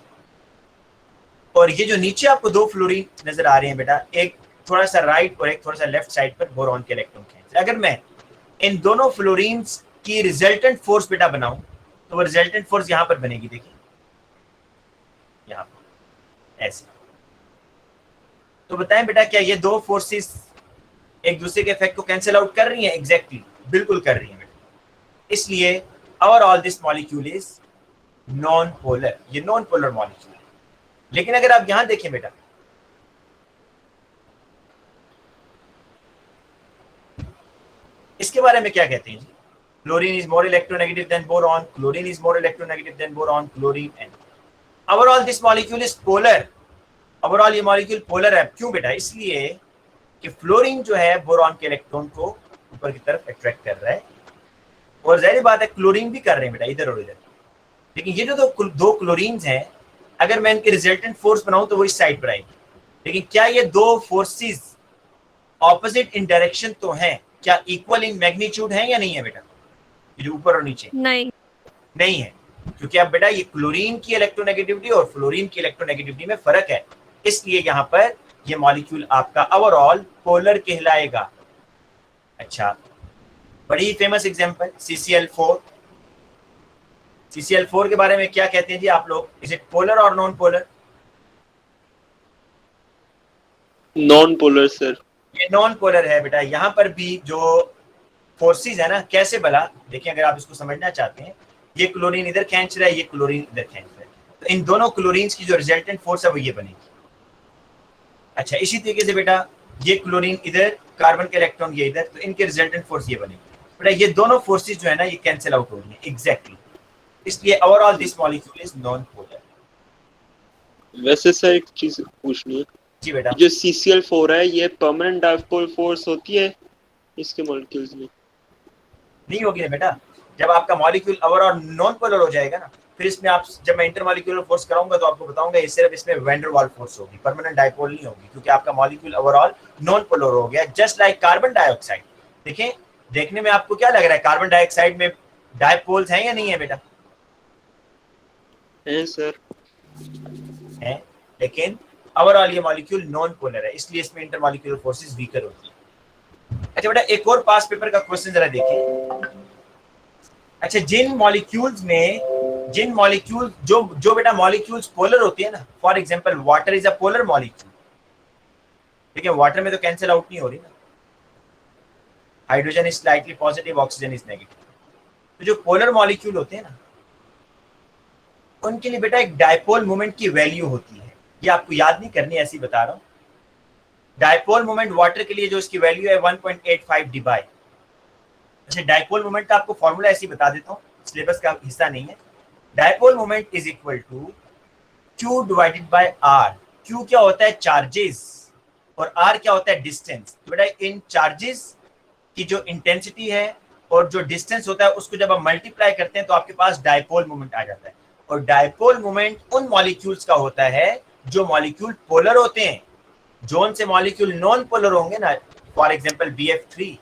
और ये जो नीचे आपको 2 फ्लोरीन नजर आ रहे हैं बेटा, एक थोड़ा सा राइट और एक थोड़ा सा लेफ्ट साइड पर बोरॉन के इलेक्ट्रॉन खींच रहे हैं। अगर मैं इन दोनों फ्लोरीन्स की रिजल्टेंट फोर्स बेटा बनाऊं, तो वो रिजल्टेंट फोर्स यहां पर बनेगी, देखिए यहां पर ऐसे। तो बताएं बेटा क्या ये 2 फोर्सेस एक दूसरे के इफेक्ट को कैंसिल आउट कर रही हैं? एग्जैक्टली, बिल्कुल कर रही हैं बेटा। इसलिए overall this molecule is non polar, ये नॉन पोलर मॉलिक्यूल है। लेकिन अगर आप यहां देखें बेटा, इसके बारे में क्या कहते हैं जी, chlorine is more electronegative than boron, chlorine is more electronegative than boron, chlorine and overall this molecule is polar. Overall ये मॉलिक्यूल पोलर है। क्यों बेटा? इसलिए कि फ्लोरीन जो है बोरॉन के इलेक्ट्रॉन को ऊपर की तरफ अट्रैक्ट कर रहा है, और जाहिर बात है क्लोरीन भी कर रहे हैं बेटा इधर और इधर। लेकिन ये जो 2 क्लोरीन्स हैं, अगर मैं इनके रिजल्टेंट फोर्स बनाऊं तो वो इस साइड पर आएगी। लेकिन क्या ये 2 फोर्सेस ऑपोजिट इन डायरेक्शन तो हैं, क्या इक्वल इन मैग्नीट्यूड है या नहीं है बेटा? ये जो ऊपर और नीचे नहीं। नहीं है, क्योंकि अब बेटा ये क्लोरीन की इलेक्ट्रोनेगेटिविटी और फ्लोरीन की इलेक्ट्रोनेगेटिविटी में फर्क है। इसलिए यहां पर ये मॉलिक्यूल आपका ओवरऑल पोलर कहलाएगा। अच्छा, बड़ी फेमस एग्जांपल CCl4। CCl4 के बारे में क्या कहते हैं जी आप लोग? इज इट पोलर और non polar? Non polar sir. ये नॉन पोलर है बेटा। यहां पर भी जो फोर्सेस है ना, कैसे भला देखिए, अगर आप इसको समझना चाहते हैं, ये क्लोरीन इधर खींच रहा है, ये क्लोरीन इधर खींच रहा है, तो इन दोनों क्लोरीन्स की जो रिजल्टेंट फोर्स है वो ये बनेगी। अच्छा, इसी तरीके से बेटा ये क्लोरीन इधर, कार्बन के इलेक्ट्रॉन ये इधर, तो इनके रिजल्टेंट फोर्स ये बनेगी। बेटा ये दोनों फोर्सेस जो है ना ये कैंसिल आउट हो रही है एग्जैक्टली, इसलिए overall this molecule is non polar. वैसे सर एक चीज पूछनी है, जी बेटा, जो CCl4 है ये परमानेंट डाइपोल फोर्स होती है इसके मॉलिक्यूल्स में? नहीं होगी ना बेटा, जब आपका मॉलिक्यूल ओवरऑल नॉन पोलर हो जाएगा ना, फिर इसमें आप जब मैं इंटरमॉलिक्यूलर फोर्स कराऊंगा तो आपको बताऊंगा, ये सिर्फ इसमें वैन डर वाल्स फोर्स होगी, परमानेंट डाइपोल नहीं होगी, क्योंकि आपका मॉलिक्यूल ओवरऑल नॉन पोलर हो गया, जस्ट लाइक कार्बन डाइऑक्साइड। देखें, देखने में आपको क्या लग रहा है, कार्बन डाइऑक्साइड में डाइपोल्स हैं या नहीं है बेटा? है सर। है, लेकिन ओवरऑल ये मॉलिक्यूल नॉन पोलर है, इसलिए इसमें इंटरमॉलिक्यूलर फोर्सेस वीकर होती है। अच्छा बेटा, एक और पास पेपर का क्वेश्चन जरा देखिए। अच्छा, जिन मॉलिक्यूल्स जो बेटा मॉलिक्यूल्स पोलर होती है ना, for example water is a polar molecule, ठीक है, वाटर में तो कैंसिल आउट नहीं हो रही ना, hydrogen is slightly positive, oxygen is negative. तो जो पोलर मॉलिक्यूल होते हैं ना, उनके लिए बेटा एक डायपोल मोमेंट की वैल्यू होती है, ये आपको याद नहीं करनी, ऐसी बता रहा हूं। डायपोल मोमेंट वाटर के लिए जो इसकी वैल्यू है 1.85 डिबाई। अच्छा, डायपोल मोमेंट का आपको फॉर्मूला ऐसे ही बता देता हूँ, सिलेबस का हिस्सा नहीं है। Dipole moment is equal to Q divided by R। Q क्या होता है? चार्जेस, और R क्या होता है? डिस्टेंस। तो बेटा इन चार्जेस की जो इंटेंसिटी है और जो डिस्टेंस होता है उसको जब आप मल्टीप्लाई करते हैं तो आपके पास डायपोल मोमेंट आ जाता है। और डायपोल मोमेंट उन मॉलिक्यूल्स का होता है जो मॉलिक्यूल पोलर होते हैं। जोन से मॉलिक्यूल नॉन पोलर होंगे ना, फॉर एग्जांपल BF3,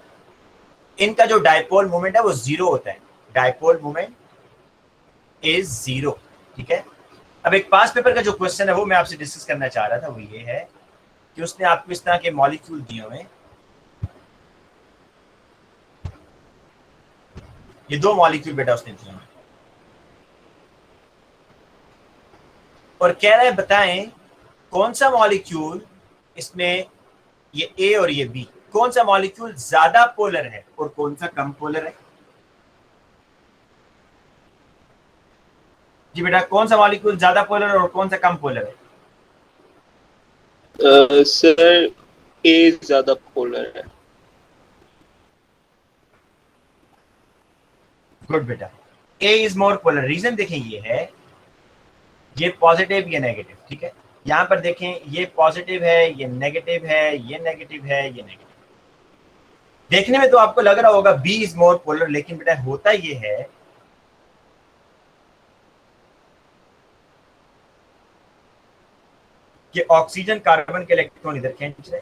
इनका जो डायपोल मोमेंट है वो जीरो होता है, डायपोल मोमेंट इज जीरो। ठीक है, अब एक पास पेपर का जो क्वेश्चन है वो मैं आपसे डिस्कस करना चाह रहा था, वो ये है कि उसने आपको इस तरह के मॉलिक्यूल दिए हुए, ये दो मॉलिक्यूल बेटा उसने दिए हैं, और कह रहा है बताएं कौन सा मॉलिक्यूल इसमें, ये ए और ये बी, कौन सा मॉलिक्यूल ज्यादा पोलर है और कौन सा कम पोलर है। जी बेटा, कौन सा मॉलिक्यूल ज्यादा पोलर है और कौन सा कम पोलर है? सर ए ज्यादा पोलर है। गुड बेटा, ए इज मोर पोलर। रीजन देखें ये है, ये पॉजिटिव ये नेगेटिव, ठीक है, यहां पर देखें ये पॉजिटिव है, ये नेगेटिव है, ये नेगेटिव है, ये नेगेटिव। देखने में तो आपको लग रहा होगा बी इज मोर पोलर, लेकिन बेटा होता ये है कि ऑक्सीजन कार्बन के इलेक्ट्रॉन इधर खींच रहे,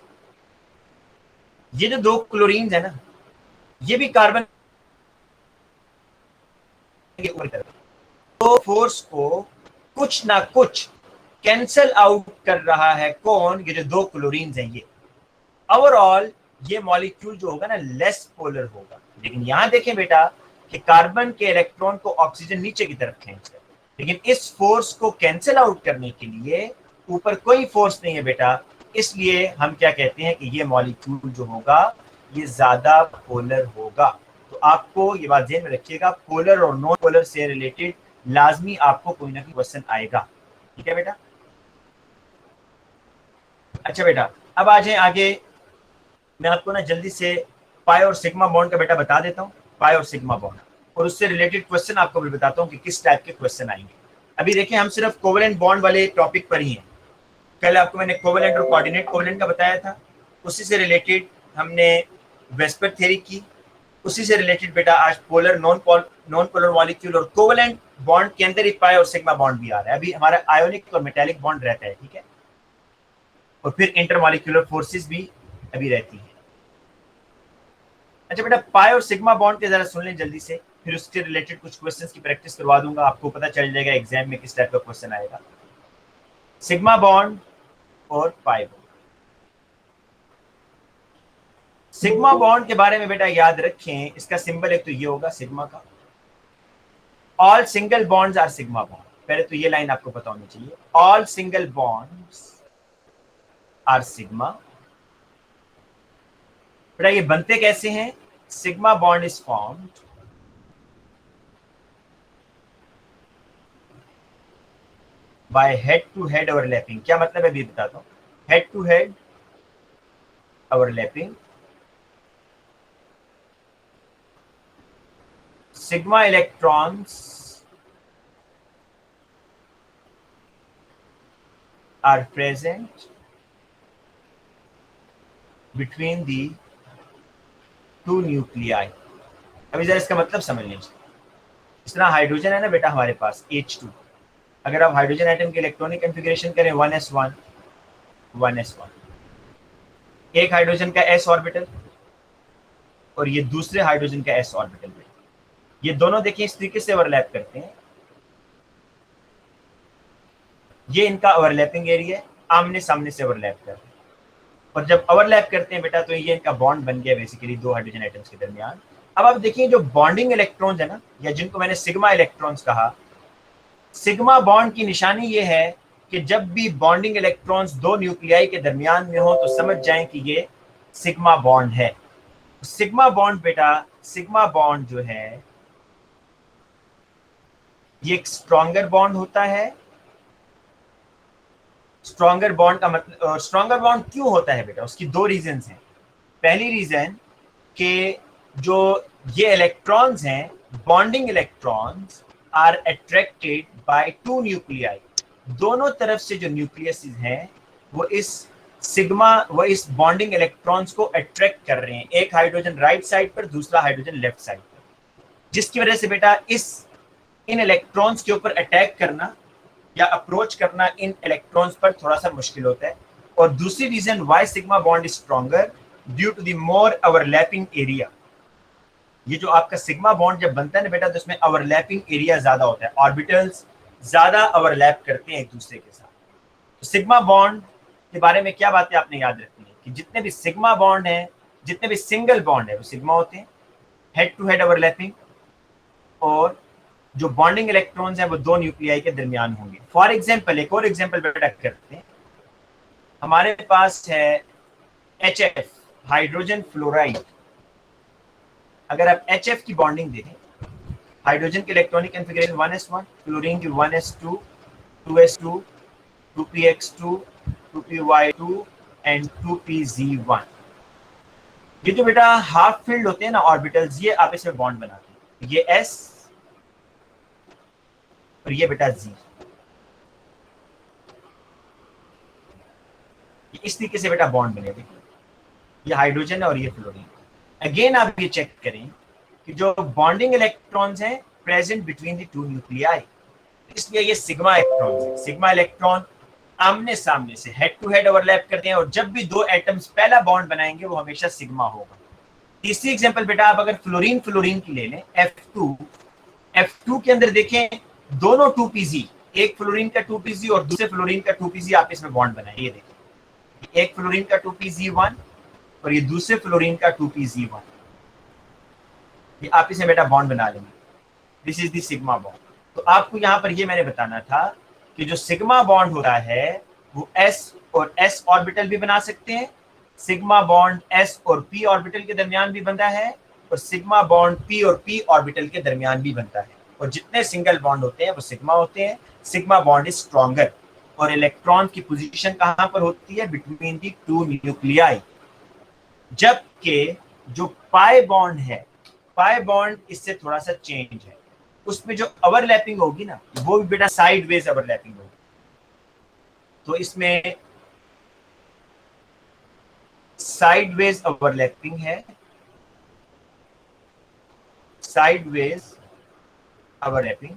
ये जो दो क्लोरीन है ना, ये भी कार्बन के ऊपर, तो फोर्स को कुछ ना कुछ कैंसल आउट कर रहा है। कौन? ये जो दो क्लोरीन हैं ये। ओवरऑल ये मॉलिक्यूल जो होगा ना लेस पोलर होगा। लेकिन यहां देखें बेटा कि कार्बन के इलेक्ट्रॉन को ऑक्सीजन नीचे की तरफ खींच रहा है, लेकिन इस फोर्स को कैंसिल आउट करने के लिए ऊपर कोई फोर्स नहीं है बेटा, इसलिए हम क्या कहते हैं कि ये मॉलिक्यूल जो होगा ये ज्यादा पोलर होगा। तो आपको ये बात ध्यान में रखिएगा, पोलर और नॉन पोलर से रिलेटेड लाजमी आपको कोई ना कोई क्वेश्चन आएगा। ठीक है बेटा। अच्छा बेटा, अब आ जाए आगे, मैं आपको ना जल्दी से पाई और सिग्मा बॉन्ड का बेटा बता देता हूँ, पाई और सिग्मा बॉन्ड, और उससे रिलेटेड क्वेश्चन आपको भी बताता हूँ कि किस टाइप के क्वेश्चन आएंगे। अभी देखिए हम सिर्फ कोवेलेंट बॉन्ड वाले टॉपिक पर ही हैं। कल आपको मैंने कोवेलेंट और कोऑर्डिनेट कोवेलेंट का बताया था, उसी से रिलेटेड हमने वेस्पर थ्योरी की, उसी से रिलेटेड बेटा आज पोलर नॉन पोलर मॉलिक्यूल और कोवेलेंट बॉन्ड के अंदर ही पाई और सिग्मा बॉन्ड भी आ रहा है। अभी हमारा आयोनिक और मेटालिक बॉन्ड रहता है, ठीक है, और फिर इंटरमॉलिक्यूलर फोर्सेस भी अभी रहती है। अच्छा बेटा, पाई और सिग्मा बॉन्ड के जरा सुन लें जल्दी से, फिर उसके रिलेटेड कुछ क्वेश्चंस की प्रैक्टिस करवा दूंगा, आपको पता चल जाएगा एग्जाम में किस टाइप का क्वेश्चन आएगा। सिग्मा बॉन्ड और पाई बॉन्ड। सिग्मा बॉन्ड के बारे में बेटा याद रखें, इसका सिंबल एक तो ये होगा सिग्मा का, all single bonds are sigma bond. पहले तो ये लाइन आपको पता होनी चाहिए, all single bonds are sigma. बेटा ये बनते कैसे हैं? sigma bond is formed by head to head overlapping. क्या मतलब है भी बताता हूँ. Head to head overlapping, sigma electrons are present between the two nuclei. अभी जरा इसका मतलब समझ लीजिए. इस तरह हाइड्रोजन है ना बेटा हमारे पास H2. अगर आप हाइड्रोजन एटम की इलेक्ट्रॉनिक कॉन्फ़िगरेशन करें 1s1 1s1, एक हाइड्रोजन का s ऑर्बिटल और ये दूसरे हाइड्रोजन का s ऑर्बिटल. ये दोनों देखिए इस तरीके से ओवरलैप करते हैं. ये इनका ओवरलैपिंग एरिया है, आमने सामने से ओवरलैप कर रहे हैं. और जब ओवरलैप करते हैं बेटा तो ये इनका बॉन्ड बन गया बेसिकली दो हाइड्रोजन एटम्स के दरमियान. अब आप देखिए जो बॉन्डिंग इलेक्ट्रॉन्स है ना, या जिनको मैंने सिग्मा इलेक्ट्रॉन्स कहा, सिग्मा बॉन्ड की निशानी ये है कि जब भी बॉन्डिंग इलेक्ट्रॉन्स दो न्यूक्लियाई के दरमियान में हो तो समझ जाएं कि ये सिग्मा बॉन्ड है. सिग्मा बॉन्ड बेटा, सिग्मा बॉन्ड जो है ये एक स्ट्रॉन्गर बॉन्ड होता है. स्ट्रॉन्गर बॉन्ड का मतलब, स्ट्रॉन्गर बॉन्ड क्यों होता है बेटा, उसकी दो रीजंस हैं. पहली रीजन कि जो ये इलेक्ट्रॉन्स हैं, bonding electrons are attracted by two nuclei. दोनों तरफ से जो न्यूक्लियस हैं वो इस बॉन्डिंग इलेक्ट्रॉन्स को अट्रैक्ट कर रहे हैं. एक हाइड्रोजन राइट साइड पर, दूसरा हाइड्रोजन लेफ्ट साइड पर, जिसकी वजह से बेटा इन इलेक्ट्रॉन्स के ऊपर अटैक करना या अप्रोच करना इन इलेक्ट्रॉन्स पर थोड़ा सा मुश्किल होता है. और दूसरी reason why sigma bond is stronger, due to the more overlapping area. ये जो आपका सिग्मा बॉन्ड जब बनता है ना बेटा तो इसमें ओवरलैपिंग एरिया ज्यादा होता है, ऑर्बिटल्स ज्यादा ओवरलैप करते हैं एक दूसरे के साथ. तो सिग्मा बॉन्ड के बारे में क्या बातें आपने याद रखनी है कि जितने भी सिग्मा बॉन्ड हैं, जितने भी सिंगल बॉन्ड है वो सिग्मा होते हैं, हेड टू हेड ओवरलैपिंग, और जो बॉन्डिंग इलेक्ट्रॉन्स हैं वो दो न्यूक्लियाई के दरमियान होंगे. फॉर एग्जांपल एक और एग्जांपल बेटा करते हैं. हमारे पास है HF, हाइड्रोजन फ्लोराइड. अगर आप HF की बॉन्डिंग देखें, हाइड्रोजन की इलेक्ट्रॉनिक कॉन्फ़िगरेशन 1s1, फ्लोरीन की 1s2, 2s2, 2px2, 2py2 and 2pz1. ये जो बेटा हाफ फील्ड होते हैं ना ऑर्बिटल्स, ये आपस में बॉन्ड बनाते हैं. ये s और ये बेटा Z. इस तरीके से बेटा बॉन्ड बने. देखिए ये हाइड्रोजन है और ये फ्लोरीन. अगेन आप ये चेक करें कि जो बॉन्डिंग इलेक्ट्रॉन्स हैं present between the two nuclei, इसलिए ये सिग्मा इलेक्ट्रॉन्स हैं. सिग्मा इलेक्ट्रॉन आमने सामने से हेड टू हेड ओवरलैप करते हैं और जब भी दो एटम्स पहला बॉन्ड बनाएंगे वो हमेशा सिग्मा होगा. तीसरी एग्जांपल बेटा आप अगर फ्लोरीन की ले लें, F2 के अंदर देखें दोनों 2pz, एक फ्लोरीन का 2pz और दूसरे फ्लोरीन का 2pz आपस में बॉन्ड बनाए. ये देखिए एक फ्लोरीन का 2pz1 और ये दूसरे फ्लोरीन का 2pz1, ये आपस में बेटा बॉन्ड बना लेंगे. This is the sigma bond. तो आपको यहाँ पर ये मैंने बताना था कि जो सिग्मा बॉन्ड होता है वो s और s ऑर्बिटल भी बना सकते हैं. सिग्मा बॉन्ड s और p ऑर्बिटल के दरमियान भी बनता है और सिग्मा बॉन्ड p और p ऑर्बिटल के दरमियान भी बनता है. और जितने सिंगल बॉन्ड होते हैं वो सिग्मा होते हैं. सिग्मा बॉन्ड इज स्ट्रॉन्गर और इलेक्ट्रॉन की पोजीशन कहां पर होती है, बिटवीन दी टू न्यूक्लियाई. जबकि जो पाई बॉन्ड है, पाई बॉन्ड इससे थोड़ा सा चेंज है, उसमें जो ओवरलैपिंग होगी ना वो भी बेटा साइडवेज ओवरलैपिंग होगी. तो इसमें साइडवेज ओवरलैपिंग है, sideways overlapping.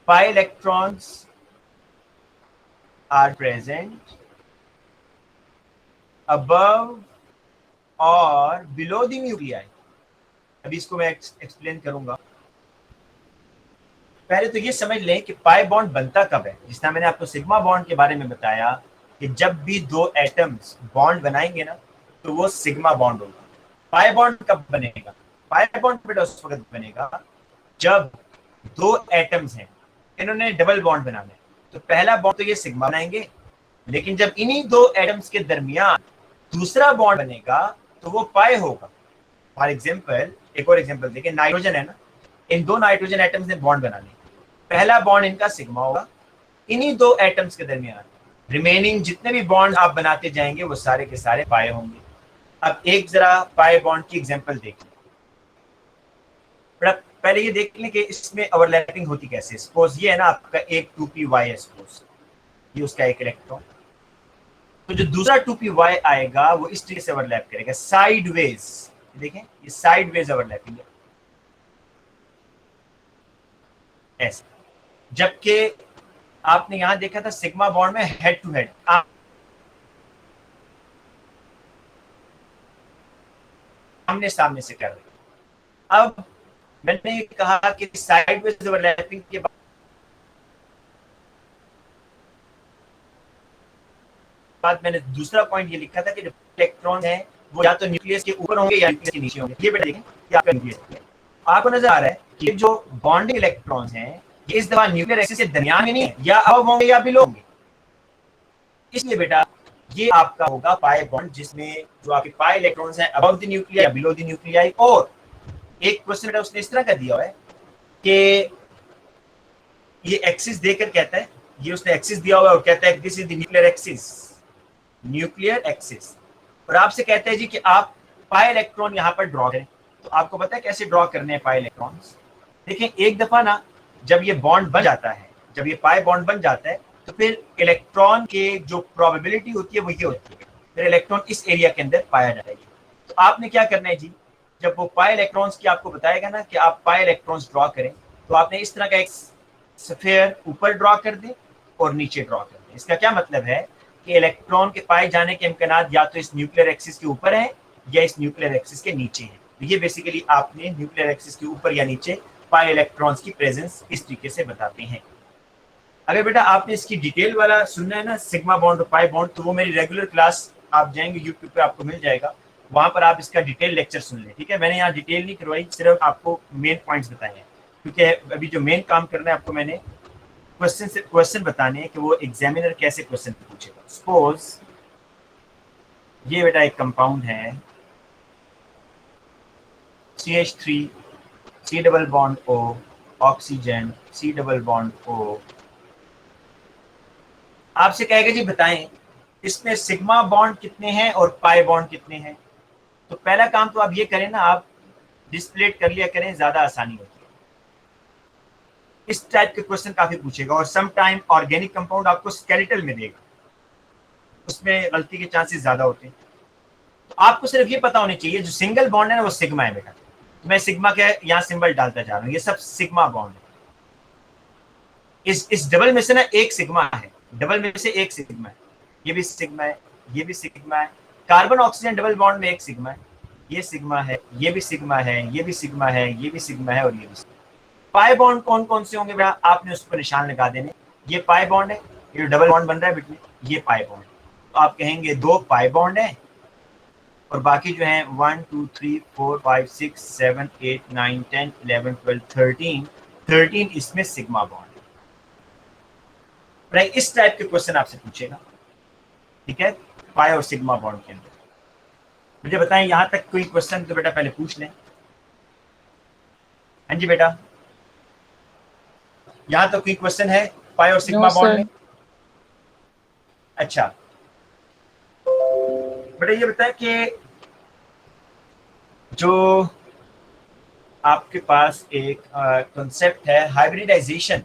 pi electrons are present above or below the nuclei. अभी इसको मैं एक्सप्लेन करूंगा. पहले तो ये समझ लें कि पाई बॉन्ड बनता कब है. जिस तरह मैंने आपको सिग्मा बॉन्ड के बारे में बताया कि जब भी दो एटम्स बॉन्ड बनाएंगे ना तो वो सिग्मा बॉन्ड होगा. पाई बॉन्ड कब बनेगा? पाई बॉन्ड बेटा उस वक्त बनेगा जब दो एटम्स हैं, इन्होंने डबल बॉन्ड बनाना है. तो पहला बॉन्ड तो ये सिग्मा बनाएंगे, लेकिन जब इन्हीं दो एटम्स के दरमियान दूसरा बॉन्ड बनेगा तो वो पाई होगा। फॉर एग्जाम्पल एक और एग्जाम्पल देखिए, नाइट्रोजन है ना, इन दो नाइट्रोजन एटम्स ने बॉन्ड बनाने, पहला बॉन्ड इनका सिग्मा होगा, इन्हीं दो एटम्स के दरमियान रिमेनिंग जितने भी बॉन्ड आप बनाते जाएंगे वो सारे के सारे पाए होंगे। अब एक जरा पाए बॉन्ड की एग्जांपल देखिए, पहले ये देख लें कि इसमें ओवरलैपिंग होती कैसे। सपोज ये है ना आपका एक 2p-y है, सपोज ये उसका एक इलेक्ट्रॉन, तो जो दूसरा 2p-y आएगा वो इस तरीके से ओवरलैप करेगा साइडवेज। देखें ये साइडवेज ओवरलैपिंग है ऐसे, जबकि आपने यहां देखा था सिग्मा बॉन्ड में हेड टू हेड आमने सामने से कर रहे हैं। अब मैंने कहा कि साइडवेज ओवरलैपिंग के बाद मैंने दूसरा पॉइंट ये लिखा था कि जो इलेक्ट्रॉन है वो या तो न्यूक्लियस के ऊपर होंगे या न्यूक्लियस के नीचे होंगे। ये बेटा देखें ये आपका न्यूक्लियस है, आपको नजर आ रहा है कि जो बॉन्डिंग इलेक्ट्रॉन्स हैं ये इस दफा न्यूक्लियर एक्सिस के दरमियान में नहीं है, या अबव होंगे या बिलो होंगे। इसलिए बेटा ये आपका होगा पाई बॉन्ड, जिसमें जो आपके पाई इलेक्ट्रॉन्स हैं अबव द न्यूक्लियर या बिलो द न्यूक्लियर। और एक क्वेश्चन बेटा उसने इस तरह का दिया हुआ है कि ये एक्सिस देकर कहता है, ये उसने एक्सिस दिया हुआ है और कहता है this is the nuclear axis, nuclear axis, और आपसे कहते हैं जी कि आप पाई इलेक्ट्रॉन यहां पर ड्रॉ करें। तो आपको पता है कैसे ड्रॉ करने हैं पाई इलेक्ट्रॉन्स। देखें एक दफा ना जब ये बॉन्ड बन जाता है, जब ये पाई बॉन्ड बन जाता है तो फिर इलेक्ट्रॉन के जो प्रोबेबिलिटी होती है वो ये होती है, फिर इलेक्ट्रॉन इस एरिया के अंदर पाया जाता है। तो आपने क्या करना है जी, जब वो पाई इलेक्ट्रॉन्स की आपको बताएगा ना कि आप पाई इलेक्ट्रॉन्स ड्रॉ करें, तो आपने इस तरह का एक स्फीयर ऊपर ड्रॉ कर दें और नीचे ड्रॉ कर दें। इसका क्या मतलब है कि इलेक्ट्रॉन के पाए जाने के इम्कानात या तो इस न्यूक्लियर एक्सिस के ऊपर है या इस न्यूक्लियर एक्सिस के नीचे है। तो ये बेसिकली आपने न्यूक्लियर एक्सिस के ऊपर या नीचे पाई इलेक्ट्रॉन्स की प्रेजेंस इस तरीके से बताते हैं। अगर बेटा आपने इसकी डिटेल वाला सुनना है ना सिग्मा बॉन्ड और पाई बॉन्ड, तो वो मेरी रेगुलर क्लास आप जाएंगे यूट्यूब पे आपको मिल जाएगा, वहां पर आप इसका डिटेल लेक्चर सुन लें। ठीक है, मैंने यहाँ डिटेल नहीं करवाई, सिर्फ आपको मेन पॉइंट्स बताए हैं, क्योंकि अभी जो मेन काम करना है आपको मैंने क्वेश्चन बताने हैं कि वो एग्जामिनर कैसे क्वेश्चन पूछेगा। सपोज ये बेटा एक कंपाउंड है CH3 C double bond O oxygen C double bond O। आपसे कहेगा जी बताएं इसमें सिग्मा बॉन्ड कितने हैं और पाई बॉन्ड कितने हैं। तो पहला काम तो आप ये करें ना, आप डिस्प्लेट कर लिया करें, ज्यादा आसानी होती है। इस टाइप के क्वेश्चन काफी पूछेगा, और सम टाइम ऑर्गेनिक कंपाउंड आपको स्केलेटल में देगा, उसमें गलती के चांसेस ज्यादा होते हैं। तो आपको सिर्फ ये पता होना चाहिए जो सिंगल बॉन्ड है ना वो सिग्मा है बेटा। तो मैं सिग्मा का यहाँ सिंबल डालता जा रहा हूँ, ये सब सिग्मा बॉन्ड है। इस डबल में से ना एक सिग्मा है, डबल में से एक सिग्मा है, ये भी सिग्मा है, ये भी सिग्मा है। कार्बन ऑक्सीजन डबल बॉन्ड में एक सिग्मा है, ये सिग्मा है, ये भी सिग्मा है, ये भी सिग्मा है, ये भी सिग्मा है और ये भी सिग्मा। पाई बॉन्ड कौन कौन से होंगे बेटा, आपने उस पर निशान लगा देने। ये पाई बॉन्ड है, ये डबल बॉन्ड बन रहा है बिटवीन, ये पाई बॉन्ड। तो आप कहेंगे 2 पाई बॉन्ड है और बाकी जो है 1 2 3 4 5 6 7 8 9 10 11 12 13 इसमें सिग्मा बॉन्ड है। इस टाइप के क्वेश्चन आपसे पूछेगा, ठीक है, पाई और सिग्मा बॉन्ड के अंदर। मुझे बताएं यहां तक कोई क्वेश्चन तो बेटा पहले पूछ लें। हाँ जी बेटा, यहां तक कोई क्वेश्चन है पाई और सिग्मा बॉन्ड में? अच्छा बेटा ये बताएं कि जो आपके पास एक कॉन्सेप्ट है हाइब्रिडाइजेशन,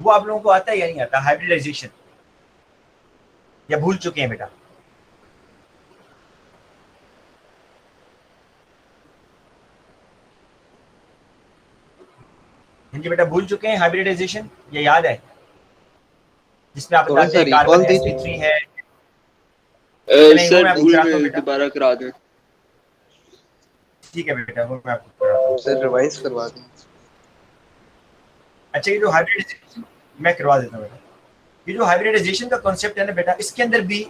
वो आप लोगों को आता है या नहीं आता हाइब्रिडाइजेशन, या भूल चुके हैं बेटा? जी बेटा भूल चुके हैं हाइब्रिडाइजेशन, ये याद है जिसमें आप बताते हैं कार्बन sp3 है। सर भूल गए, दोबारा करा दें। ठीक है बेटा, वो मैं आपको कराता हूं सर रिवाइज करवा दें। अच्छा ये जो हाइब्रिडाइजेशन मैं करवा देता हूं बेटा, ये जो हाइब्रिडाइजेशन का कॉन्सेप्ट है ना बेटा, इसके अंदर भी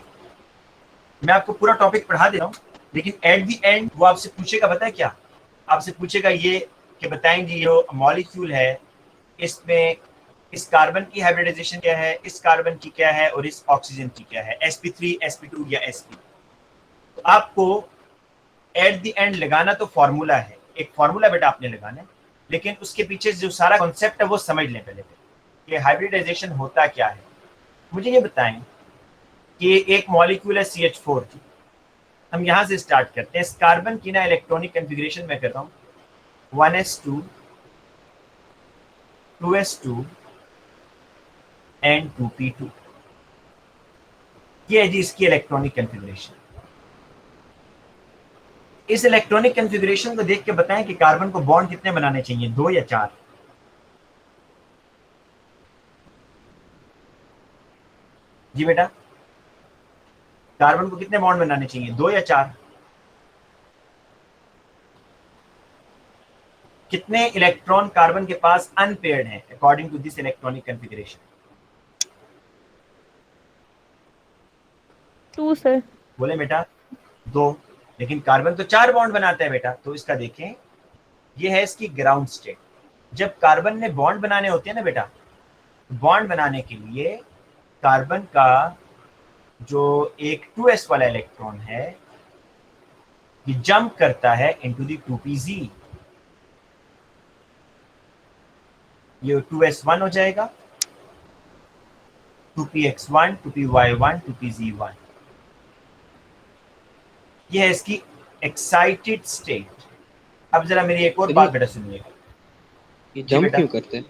मैं आपको पूरा टॉपिक पढ़ा दे रहा हूँ, लेकिन एट द एंड वो आपसे पूछेगा, पता है क्या आपसे पूछेगा, ये कि बताएं जी जो मॉलिक्यूल है इसमें इस कार्बन की हाइब्रिडाइजेशन क्या है, इस कार्बन की क्या है और इस ऑक्सीजन की क्या है, sp3 sp2 या sp। तो आपको एट द एंड लगाना तो फॉर्मूला है, एक फॉर्मूला बेटा आपने लगाना है, लेकिन उसके पीछे जो सारा कॉन्सेप्ट है वो समझ लें पहले कि हाइब्रिडाइजेशन होता क्या है। मुझे ये बताएं कि एक मॉलिक्यूल है CH4 की, हम यहां से स्टार्ट करते हैं। इस कार्बन की ना इलेक्ट्रॉनिक कॉन्फ़िगरेशन में करता हूं 1s2 2s2 एंड 2p2। ये है जी इसकी इलेक्ट्रॉनिक कॉन्फ़िगरेशन। इस इलेक्ट्रॉनिक कॉन्फ़िगरेशन को देख के बताएं कि कार्बन को बॉन्ड कितने बनाने चाहिए, 2 या 4? जी बेटा, कार्बन को कितने बॉन्ड बनाने चाहिए, 2 या 4? कितने इलेक्ट्रॉन कार्बन के पास अनपेयर्ड हैं according to this electronic configuration? 2 sir. बोले बेटा 2, लेकिन कार्बन तो 4 बॉन्ड बनाता है बेटा। तो इसका देखें, ये है इसकी ग्राउंड स्टेट। जब कार्बन ने बॉन्ड बनाने होते हैं ना बेटा, बॉन्ड बनाने के लिए कार्बन का जो एक 2s वाला इलेक्ट्रॉन है ये जंप करता है इनटू द 2pz। ये 2s1 हो जाएगा, 2px1 2py1 2pz1। ये है इसकी एक्साइटेड स्टेट। अब जरा मेरी एक और बात बेटा सुनिएगा। ये जंप बेटा। क्यों करते हैं?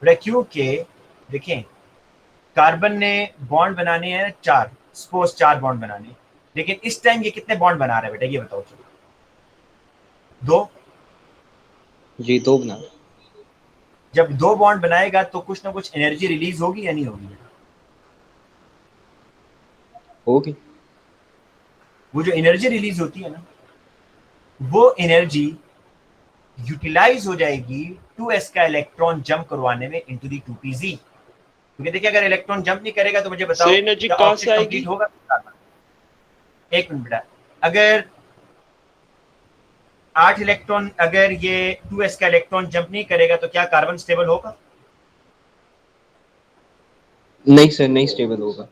बेटा क्योंकि देखें, कार्बन ने बॉन्ड बनाने हैं 4, सपोज 4 बॉन्ड बनाने, लेकिन इस टाइम ये कितने बॉन्ड बना रहा है बेटा, ये बताओ चलो? 2। जी 2 बना। जब 2 बॉन्ड बनाएगा तो कुछ ना कुछ एनर्जी रिलीज होगी या नहीं होगी बेटा? होगी। वो जो एनर्जी रिलीज होती है ना, वो एनर्जी यूटिलाइज हो जाएगी 2s का इलेक्ट्रॉन जंप करवाने में इनटू द 2pz। क्योंकि देखिए अगर इलेक्ट्रॉन जंप नहीं करेगा तो मुझे बताओ सर एनर्जी क्या कहाँ ऑप्शन से आएगी? कंप्लीट होगा? एक मिनट बेटा, अगर 8 इलेक्ट्रॉन, अगर ये 2s का इलेक्ट्रॉन जंप नहीं करेगा तो क्या कार्बन स्टेबल होगा? नहीं सर, नहीं स्टेबल होगा।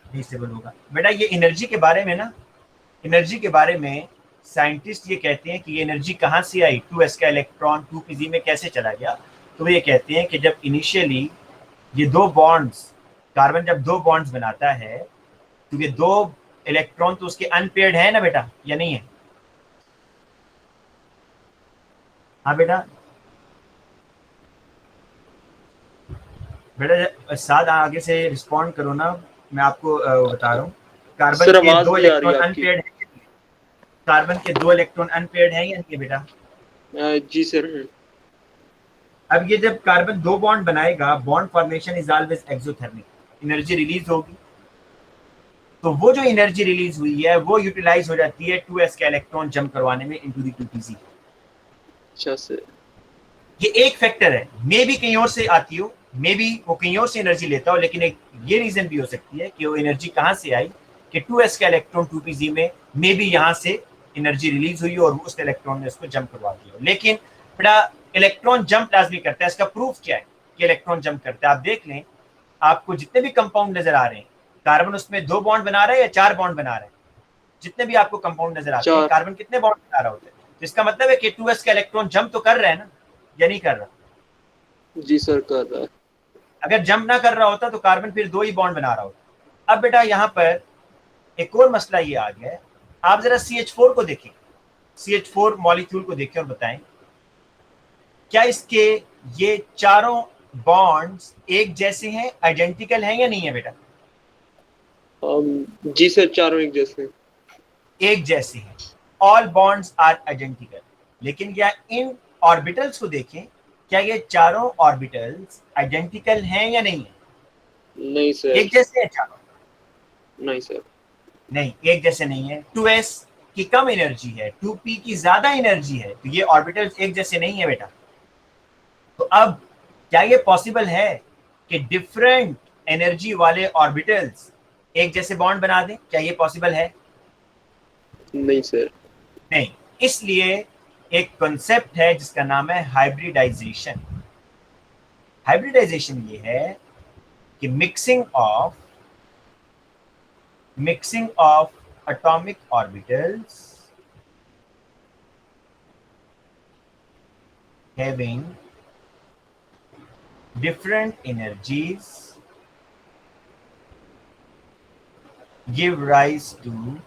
नहीं स्टेबल होगा बेटा। ये एनर्जी के बारे में ना, एनर्जी के बारे में साइंटिस्ट ये कहते हैं कि ये एनर्जी कहाँ से आई, 2s का इलेक्ट्रॉन 2pz में कैसे चला गया। तो ये कहते हैं कि जब इनिशियली ये 2 बॉन्ड्स, कार्बन जब 2 बॉन्ड्स बनाता है तो ये 2 इलेक्ट्रॉन तो उसके अनपेयर्ड है ना बेटा, या नहीं है? हाँ बेटा। बेटा साथ आगे से रिस्पॉन्ड करो ना, मैं आपको बता रहा हूँ। कार्बन सर के आवाज 2 नहीं आ रही इलेक्ट्रॉन आपकी। अनपेयर्ड है, कार्बन के 2 इलेक्ट्रॉन अनपेयर्ड है या नहीं है बेटा? जी सर। अब ये जब कार्बन 2 बॉन्ड बनाएगा, bond formation is always exothermic, energy release होगी। तो वो जो एनर्जी रिलीज हुई है वो यूटिलाइज हो जाती है 2s का इलेक्ट्रॉन जंप करवाने में इनटू द 2pz। अच्छा सर। ये एक फैक्टर है, मे भी कहीं और से आती हो, मे भी वो कहीं और से एनर्जी लेता हो, लेकिन एक ये रीजन भी हो सकती है कि वो एनर्जी कहाँ से आई कि 2s का इलेक्ट्रॉन 2pz में मे भी यहाँ से एनर्जी रिलीज हुई और उस इलेक्ट्रॉन ने उसको जंप करवा दिया। लेकिन बेटा इलेक्ट्रॉन जंप लाजमी करता है, इसका प्रूफ क्या है कि इलेक्ट्रॉन जंप करता है? आप देख लें, आपको जितने भी कंपाउंड नजर आ रहे हैं, कार्बन उसमें 2 बॉन्ड बना रहा है या 4 बॉन्ड बना रहा है? जितने भी आपको कंपाउंड नजर आते हैं, 4। कार्बन कितने बॉन्ड बना रहा होता है? तो इसका मतलब है कि 2s का इलेक्ट्रॉन जंप तो कर रहा है ना, या नहीं कर रहा? जी सर कर रहा है। अगर जंप ना कर रहा होता तो कार्बन फिर 2 ही बॉन्ड बना रहा होता। अब बेटा यहाँ पर एक और मसला ये आ गया है, आप जरा CH4 को देखें, CH4 मॉलिक्यूल को देखें और बताएं क्या इसके ये चारों बॉन्ड्स एक जैसे हैं, आइडेंटिकल हैं या नहीं है बेटा? जी सर चारों एक जैसे। एक जैसे हैं, ऑल बॉन्ड्स आर आइडेंटिकल। लेकिन क्या इन ऑर्बिटल्स को देखें, क्या ये चारों ऑर्बिटल्स आइडेंटिकल हैं या नहीं है? नहीं सर। एक जैसे हैं चारों? नहीं सर। नहीं, एक जैसे नहीं है। 2s की कम एनर्जी है, 2p की ज्यादा एनर्जी है, तो ये ऑर्बिटल्स एक जैसे नहीं है बेटा। तो अब क्या ये पॉसिबल है कि डिफरेंट एनर्जी वाले ऑर्बिटल्स एक जैसे बॉन्ड बना दें? क्या ये पॉसिबल है? नहीं सर। नहीं। इसलिए एक कॉन्सेप्ट है जिसका नाम है हाइब्रिडाइजेशन। हाइब्रिडाइजेशन ये है कि mixing of mixing of atomic orbitals having different energies give rise to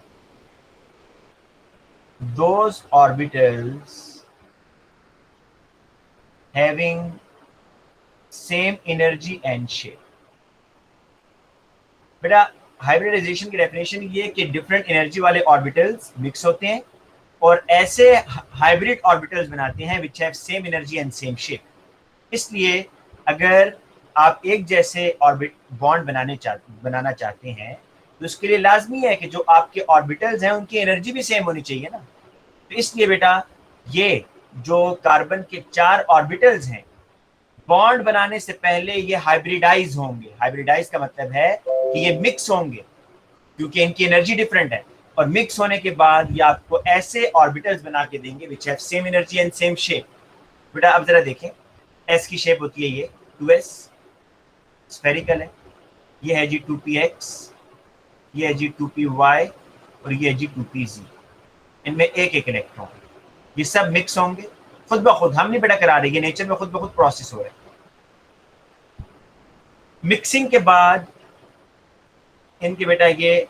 those orbitals having same energy and shape. बेटा हाइब्रिडाइजेशन की डेफिनेशन ये है कि डिफरेंट एनर्जी वाले ऑर्बिटल्स मिक्स होते हैं और ऐसे हाइब्रिड ऑर्बिटल्स बनाते हैं which have same energy and same shape. इसलिए अगर आप एक जैसे ऑर्बिट बॉन्ड बनाना चाहते हैं तो उसके लिए लाजमी है कि जो आपके ऑर्बिटल्स हैं उनकी एनर्जी भी सेम होनी चाहिए ना. तो इसलिए बेटा ये जो कार्बन के 4 ऑर्बिटल्स हैं बॉन्ड बनाने से पहले ये हाइब्रिडाइज होंगे. हाइब्रिडाइज का मतलब है कि ये मिक्स होंगे क्योंकि इनकी एनर्जी डिफरेंट है और मिक्स होने के बाद ये आपको ऐसे ऑर्बिटल्स बना के देंगे which have same energy and same shape. बेटा अब जरा देखें, एस की शेप होती है ये 2s, स्फेरिकल है. ये है जी 2px, ये है जी 2py और ये है जी 2pz. इनमें एक एक इलेक्ट्रॉन. ये सब मिक्स होंगे खुद ब खुद, हम नहीं बेटा करा रहे, ये नेचर में खुद ब खुद प्रोसेस हो रहा है. मिक्सिंग के बाद इनके बेटा ये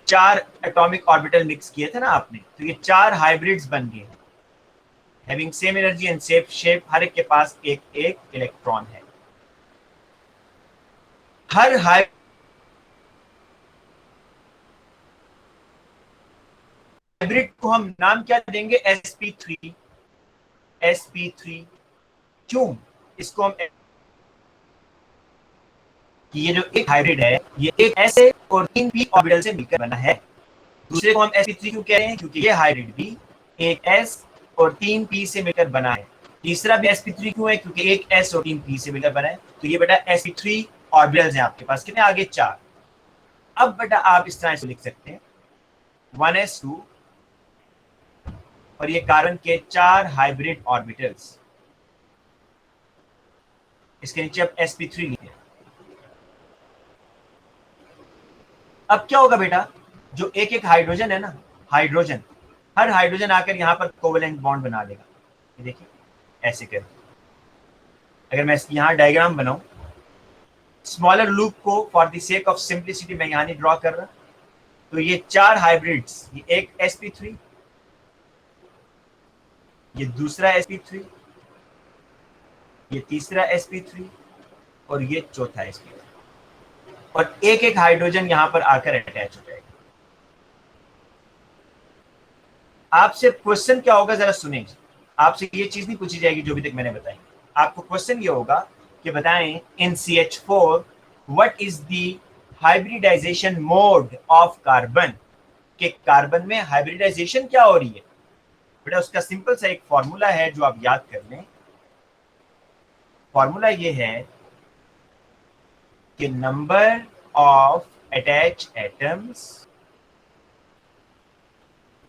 4 एटॉमिक ऑर्बिटल मिक्स किए थे ना आपने, तो ये 4 हाइब्रिड्स बन गए having same energy and same shape. हर एक के पास एक एक इलेक्ट्रॉन है. हर हाइब्रिड को हम नाम क्या देंगे? sp3. sp3 क्यों इसको हम, कि ये जो एक हाइब्रिड है ये एक ऐसे और 3 p ऑर्बिटल से मिलकर बना है. दूसरे को हम sp3 क्यों कह रहे हैं? क्योंकि ये हाइब्रिड भी एक s और 3 p से मिलकर बना है. तीसरा भी sp3 क्यों है? क्योंकि एक s और 3 p से मिलकर बना है. तो ये बेटा sp3 ऑर्बिटल्स हैं आपके पास. कितने आगे? 4. अब बेटा आप इस तरह से लिख सकते हैं 1s2 और ये कार्बन के 4 हाइब्रिड ऑर्बिटल्स. इसके नीचे अब sp3 लिखे. अब क्या होगा बेटा, जो एक एक हाइड्रोजन है ना, हाइड्रोजन, हर हाइड्रोजन आकर यहां पर कोवेलेंट बॉन्ड बना देगा. ये देखिए ऐसे कर, अगर मैं यहां डायग्राम बनाऊं, स्मॉलर लूप को for the sake of simplicity मैं यहां नहीं ड्रॉ कर रहा, तो ये 4 हाइब्रिड्स, ये एक sp3, ये दूसरा sp3, ये तीसरा sp3 और ये चौथा sp3, और एक एक हाइड्रोजन यहां पर आकर अटैच हो जाएगा. आपसे क्वेश्चन क्या होगा जरा सुनें. आपसे ये चीज नहीं पूछी जाएगी जो भी तक मैंने बताई. आपको क्वेश्चन ये होगा कि बताएं in CH4 what is the hybridization mode of carbon. के कार्बन में हाइब्रिडाइजेशन क्या हो रही है बेटा? उसका सिंपल सा एक फॉर्मूला है जो आप याद कर लें. फॉर्मूला ये है कि number of attach atoms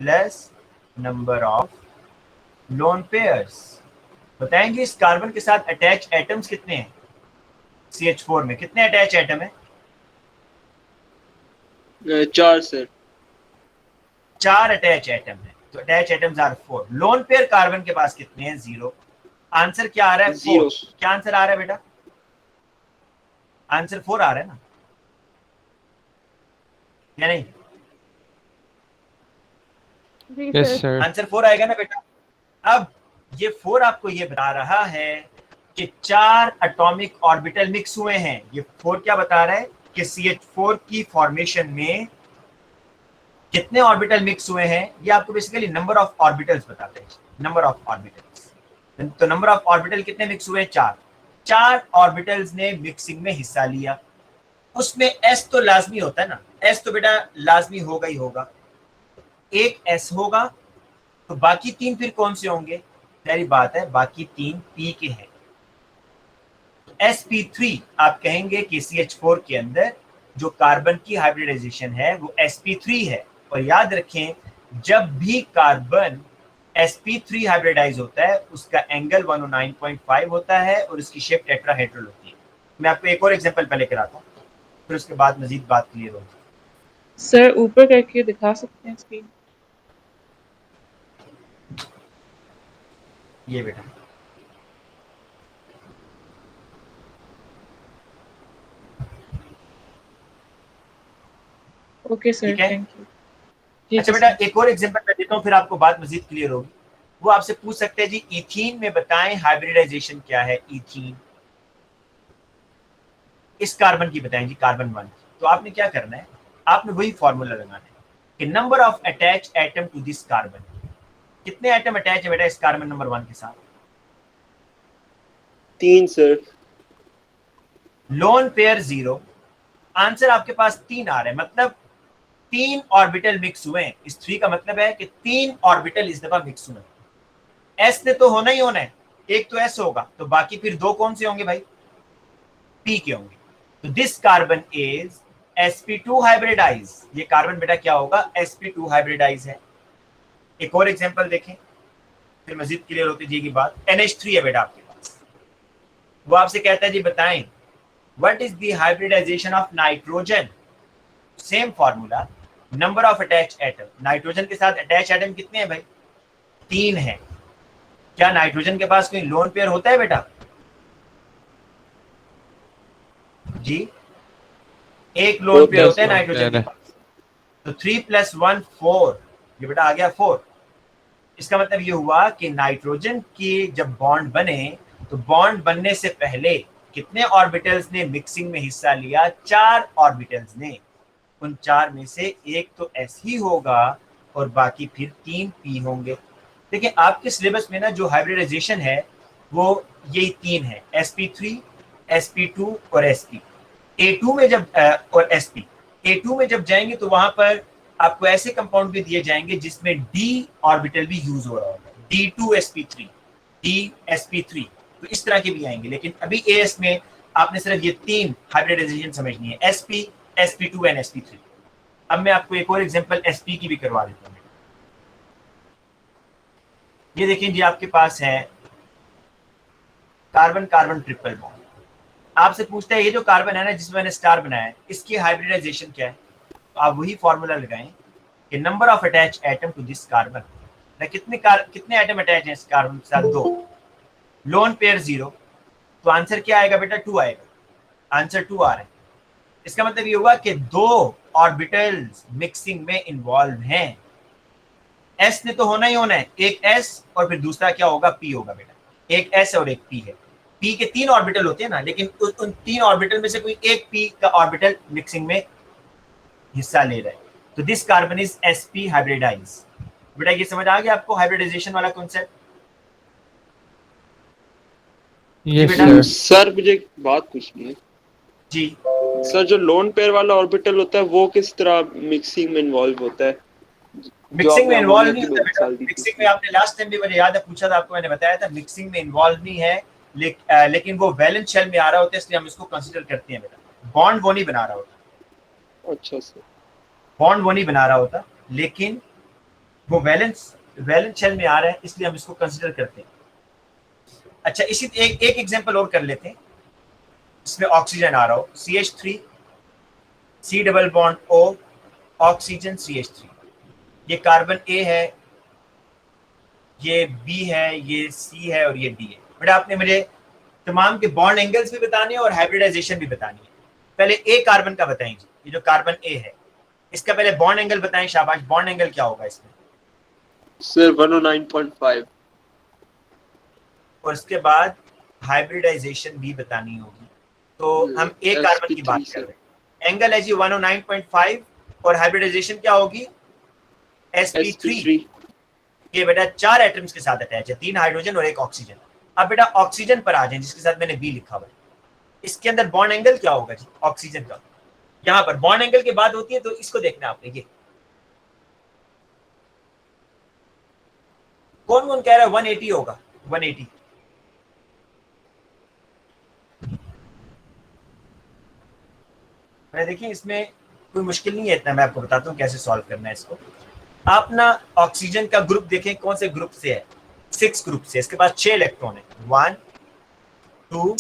plus number of lone pairs. बताएंगे इस कार्बन के साथ अटैच एटम्स कितने हैं? CH4 में कितने अटैच एटम है? 4 सर. 4 अटैच एटम है. तो attach atoms are 4. Lone pair carbon के पास कितने हैं? 0. आंसर क्या आ रहा है? 4. क्या आंसर आ रहा है बेटा? आंसर 4 आ रहा है ना, या नहीं? Yes sir. आंसर 4 आएगा ना बेटा. अब ये 4 आपको ये बता रहा है कि 4 एटॉमिक ऑर्बिटल मिक्स हुए हैं. ये 4 क्या बता रहा है कि CH4 की फॉर्मेशन में कितने ऑर्बिटल मिक्स हुए हैं. ये आपको बेसिकली नंबर ऑफ ऑर्बिटल्स बताते हैं. नंबर ऑफ ऑर्बिटल्स, तो नंबर ऑफ ऑर्बिटल कितने मिक्स हुए? 4. 4 ऑर्बिटल्स ने मिक्सिंग में हिस्सा लिया. उसमें s तो लाजमी होता है ना, s तो बेटा लाजमी होगा ही होगा. एक s होगा तो बाकी 3 फिर कौन से होंगे? सारी बात है, बाकी 3 p के हैं. sp3 आप कहेंगे कि CH4 के अंदर जो कार्बन की हाइब्रिडाइजेशन है वो sp3 है. और याद रखें जब भी कार्बन sp3 हाइब्रिडाइज होता है उसका एंगल 109.5 होता है और इसकी शेप टेट्राहेड्रल होती है. मैं आपको एक और एग्जांपल पहले कराता हूँ फिर उसके बाद मजीद बात क्लियर होगी. सर ऊपर करके दिखा सकते हैं स्क्रीन? ये बेटा ओके सर, ठीक है। Thank you. ठीक अच्छा है बेटा सर। एक और एग्जांपल मैं देता हूँ, फिर आपको बात मजीद क्लियर होगी। वो आपसे पूछ सकते हैं जी इथीन में बताएं हाइब्रिडाइजेशन क्या है। इथीन इस कार्बन की बताएं जी, कार्बन 1। तो आपने क्या करना है, आपने वही फॉर्मूला लगाना है कि number of attach atom to this carbon, कितने एटम अटैच है बेटा इस कार्बन नंबर 1 के साथ? 3 सर। Lone pair 0। आंसर आपके पास 3 आ रहे हैं, मतलब 3 ऑर्बिटल मिक्स हुए हैं। इस 3 का मतलब है कि 3 ऑर्बिटल इस दफा मिक्स हुए। एस ने तो होना ही होना है, एक तो एस होगा, तो बाकी फिर 2 कौन से होंगे भाई? पी के होंगे। तो this carbon is sp2 hybridize. ये कार्बन बेटा क्या होगा? sp2 हाइब्रिडाइज है। एक और एग्जांपल देखें, फिर मजीद क्लियर होती जाएगी बात। NH3 है बेटा आपके पास। वो आपसे कहता है जी बताएं what is the hybridization of nitrogen. Same formula, number of attach atom. Nitrogen के साथ अटैच एटम कितने हैं भाई? 3 है। क्या नाइट्रोजन के पास कोई लोन पेयर होता है बेटा? जी, एक लोन पेयर होता है नाइट्रोजन के पास। तो 3 + 1 4, ये बेटा आ गया 4। इसका मतलब ये हुआ कि नाइट्रोजन की जब बॉन्ड बने तो बॉन्ड बनने से पहले कितने ऑर्बिटल्स ने मिक्सिंग में हिस्सा लिया? 4 ऑर्बिटल्स ने। उन 4 में से एक तो एस ही होगा और बाकी फिर 3 पी होंगे। देखिए आपके सिलेबस में ना जो हाइब्रिडाइजेशन है वो यही 3 है, sp3, sp2 और sp। A2 में जब और sp A2 में जब जाएंगे तो वहां पर आपको ऐसे कंपाउंड भी दिए जाएंगे जिसमें d ऑर्बिटल भी यूज हो रहा होगा, d2sp3, dsp3। तो इस तरह के भी आएंगे, लेकिन अभी AS में आपने सिर्फ ये 3 हाइब्रिडाइजेशन समझनी है, sp, sp2 एंड sp3। अब मैं आपको एक और एग्जांपल sp की भी करवा देता हूँ। ये देखें जी, आपके पास है कार्बन कार्बन ट्रिपल बॉन्ड। आपसे पूछता है ये जो कार्बन है ना जिसमें मैंने स्टार बनाया है, इसकी हाइब्रिडाइजेशन क्या है? तो आप वही फॉर्मूला लगाएं कि number of attach atom to this carbon. कितने एटम अटैच हैं इस कार्बन के साथ? 2। लोन पेयर 0, तो आंसर क्या आएगा बेटा? 2 आएगा। आंसर 2 आ रहा है। इसका मतलब ये हुआ कि 2 ऑर्बिटल्स मिक्सिंग में इन्वॉल्व हैं। एस ने तो होना ही होना है, एक एस और फिर दूसरा क्या होगा? पी होगा बेटा। एक एस और एक पी है। पी के 3 ऑर्बिटल होते हैं ना, लेकिन उन 3 ऑर्बिटल में से कोई एक पी का ऑर्बिटल मिक्सिंग में हिस्सा ले रहा है। तो this carbon is sp hybridize. बेटा ये समझ आ गया आपको हाइब्रिडाइजेशन वाला कॉन्सेप्ट? यस बेटा। सर। सर मुझे एक बात पूछनी है। जी सर जो लोन पेयर वाला ऑर्बिटल होता है वो किस तरह मिक्सिंग में इन्वॉल्व होता है? जो मिक्सिंग में आपने इन्वॉल्व अमोनिया नहीं की होता बेटा। मिसाल दी थी मिक्सिंग में आपने लास्ट टाइम भी मुझे याद है पूछा था, आपको मैंने बताया था मिक्सिंग में इन्वॉल्व नहीं है, लेकिन वो वैलेंस शेल में आ रहा होता है, इसलिए हम इसको कंसीडर करते हैं बेटा। बॉन्ड वो नहीं बना रहा होता, अच्छा सर। बॉन्ड वो नहीं बना रहा होता, लेकिन वो वैलेंस शेल में आ रहा है, इसलिए हम इसको कंसीडर करते हैं। अच्छा इसी एक एग्जांपल और कर लेते हैं। इसमें ऑक्सीजन आ रहा हो, CH3, C double bond O, oxygen CH3। ये कार्बन A है, ये B है, ये C है और ये D है। बेटा आपने मुझे तमाम के बॉन्ड एंगल्स भी बताने हैं और हाइब्रिडाइजेशन भी बतानी है। पहले A कार्बन का बताएं जी, ये जो कार्बन A है इसका पहले बॉन्ड एंगल बताएं। शाबाश, बॉन्ड एंगल क्या होगा इसमें? सर 109.5। और इसके बाद हाइब्रिडाइजेशन भी बतानी होगी। तो हम A कार्बन की बात कर रहे हैं, एंगल है जी 109.5 और हाइब्रिडाइजेशन क्या होगी? sp3। ये बेटा 4 एटम्स के साथ अटैच है, 3 हाइड्रोजन और 1 ऑक्सीजन। अब बेटा ऑक्सीजन पर आ जाए जिसके साथ मैंने बी लिखा हुआ है, इसके अंदर बॉन्ड एंगल क्या होगा जी ऑक्सीजन का? यहां पर बॉन्ड एंगल की बात होती है तो इसको देखना आपने। ये कौन कौन कह रहा है 180 होगा? 180। मैं देखिए इसमें कोई मुश्किल नहीं है इतना, मैं आपको बताता हूँ कैसे सॉल्व करना है इसको। आप ना ऑक्सीजन का ग्रुप देखें कौन से ग्रुप से है? 6 ग्रुप से। इसके पास 6 इलेक्ट्रॉन है, 1 2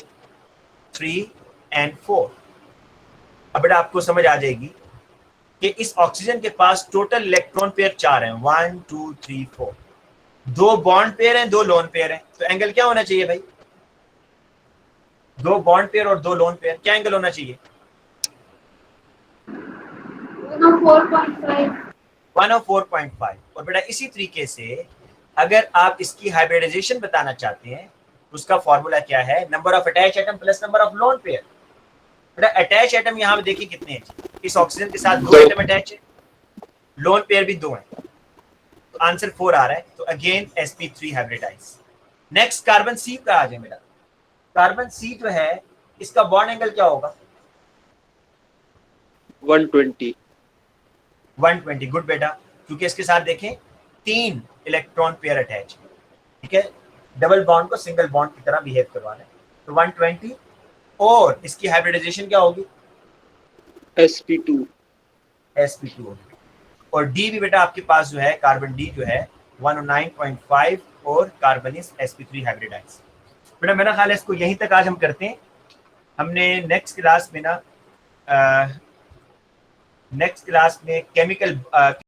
3 एंड 4। अब बेटा आपको समझ आ जाएगी कि इस ऑक्सीजन के पास टोटल इलेक्ट्रॉन पेयर 4 हैं, 1 2 3 4, 2 बॉन्ड पेयर हैं, 2 लोन पेयर हैं, तो एंगल क्या होना चाहिए भाई? 2 बॉन्ड पेयर और 2 लोन पेयर, क्या एंगल होना चाहिए? 104.5। और बेटा इसी तरीके से अगर आप इसकी हाइब्रिडाइजेशन बताना चाहते हैं, उसका फॉर्मूला क्या है? Number of attach atom plus number of lone pair. बेटा अटैच एटम यहाँ पे देखिए कितने हैं, इस ऑक्सीजन के साथ 2 एटम अटैच है, लोन पेयर भी 2 हैं, तो आंसर 4 आ रहा है। तो again sp3 hybridize. Next carbon C का आ जाए मेरा। कार्बन सी जो है इसका बॉन्ड एंगल क्या होगा? 120। 120। गुड बेटा, क्योंकि इसके साथ देखें 3 इलेक्ट्रॉन पेयर अटैच है, ठीक है, डबल बॉन्ड को सिंगल बॉन्ड की तरह बिहेव करवाना है, तो 120। और इसकी हाइब्रिडाइजेशन क्या होगी? sp2 होगी। और डी भी बेटा आपके पास जो है कार्बन डी जो है 109.5 और कार्बन इज sp3 हाइब्रिडाइज। बेटा मेरा ख्याल है इसको यहीं तक आज हम करते हैं। हमने नेक्स्ट क्लास में केमिकल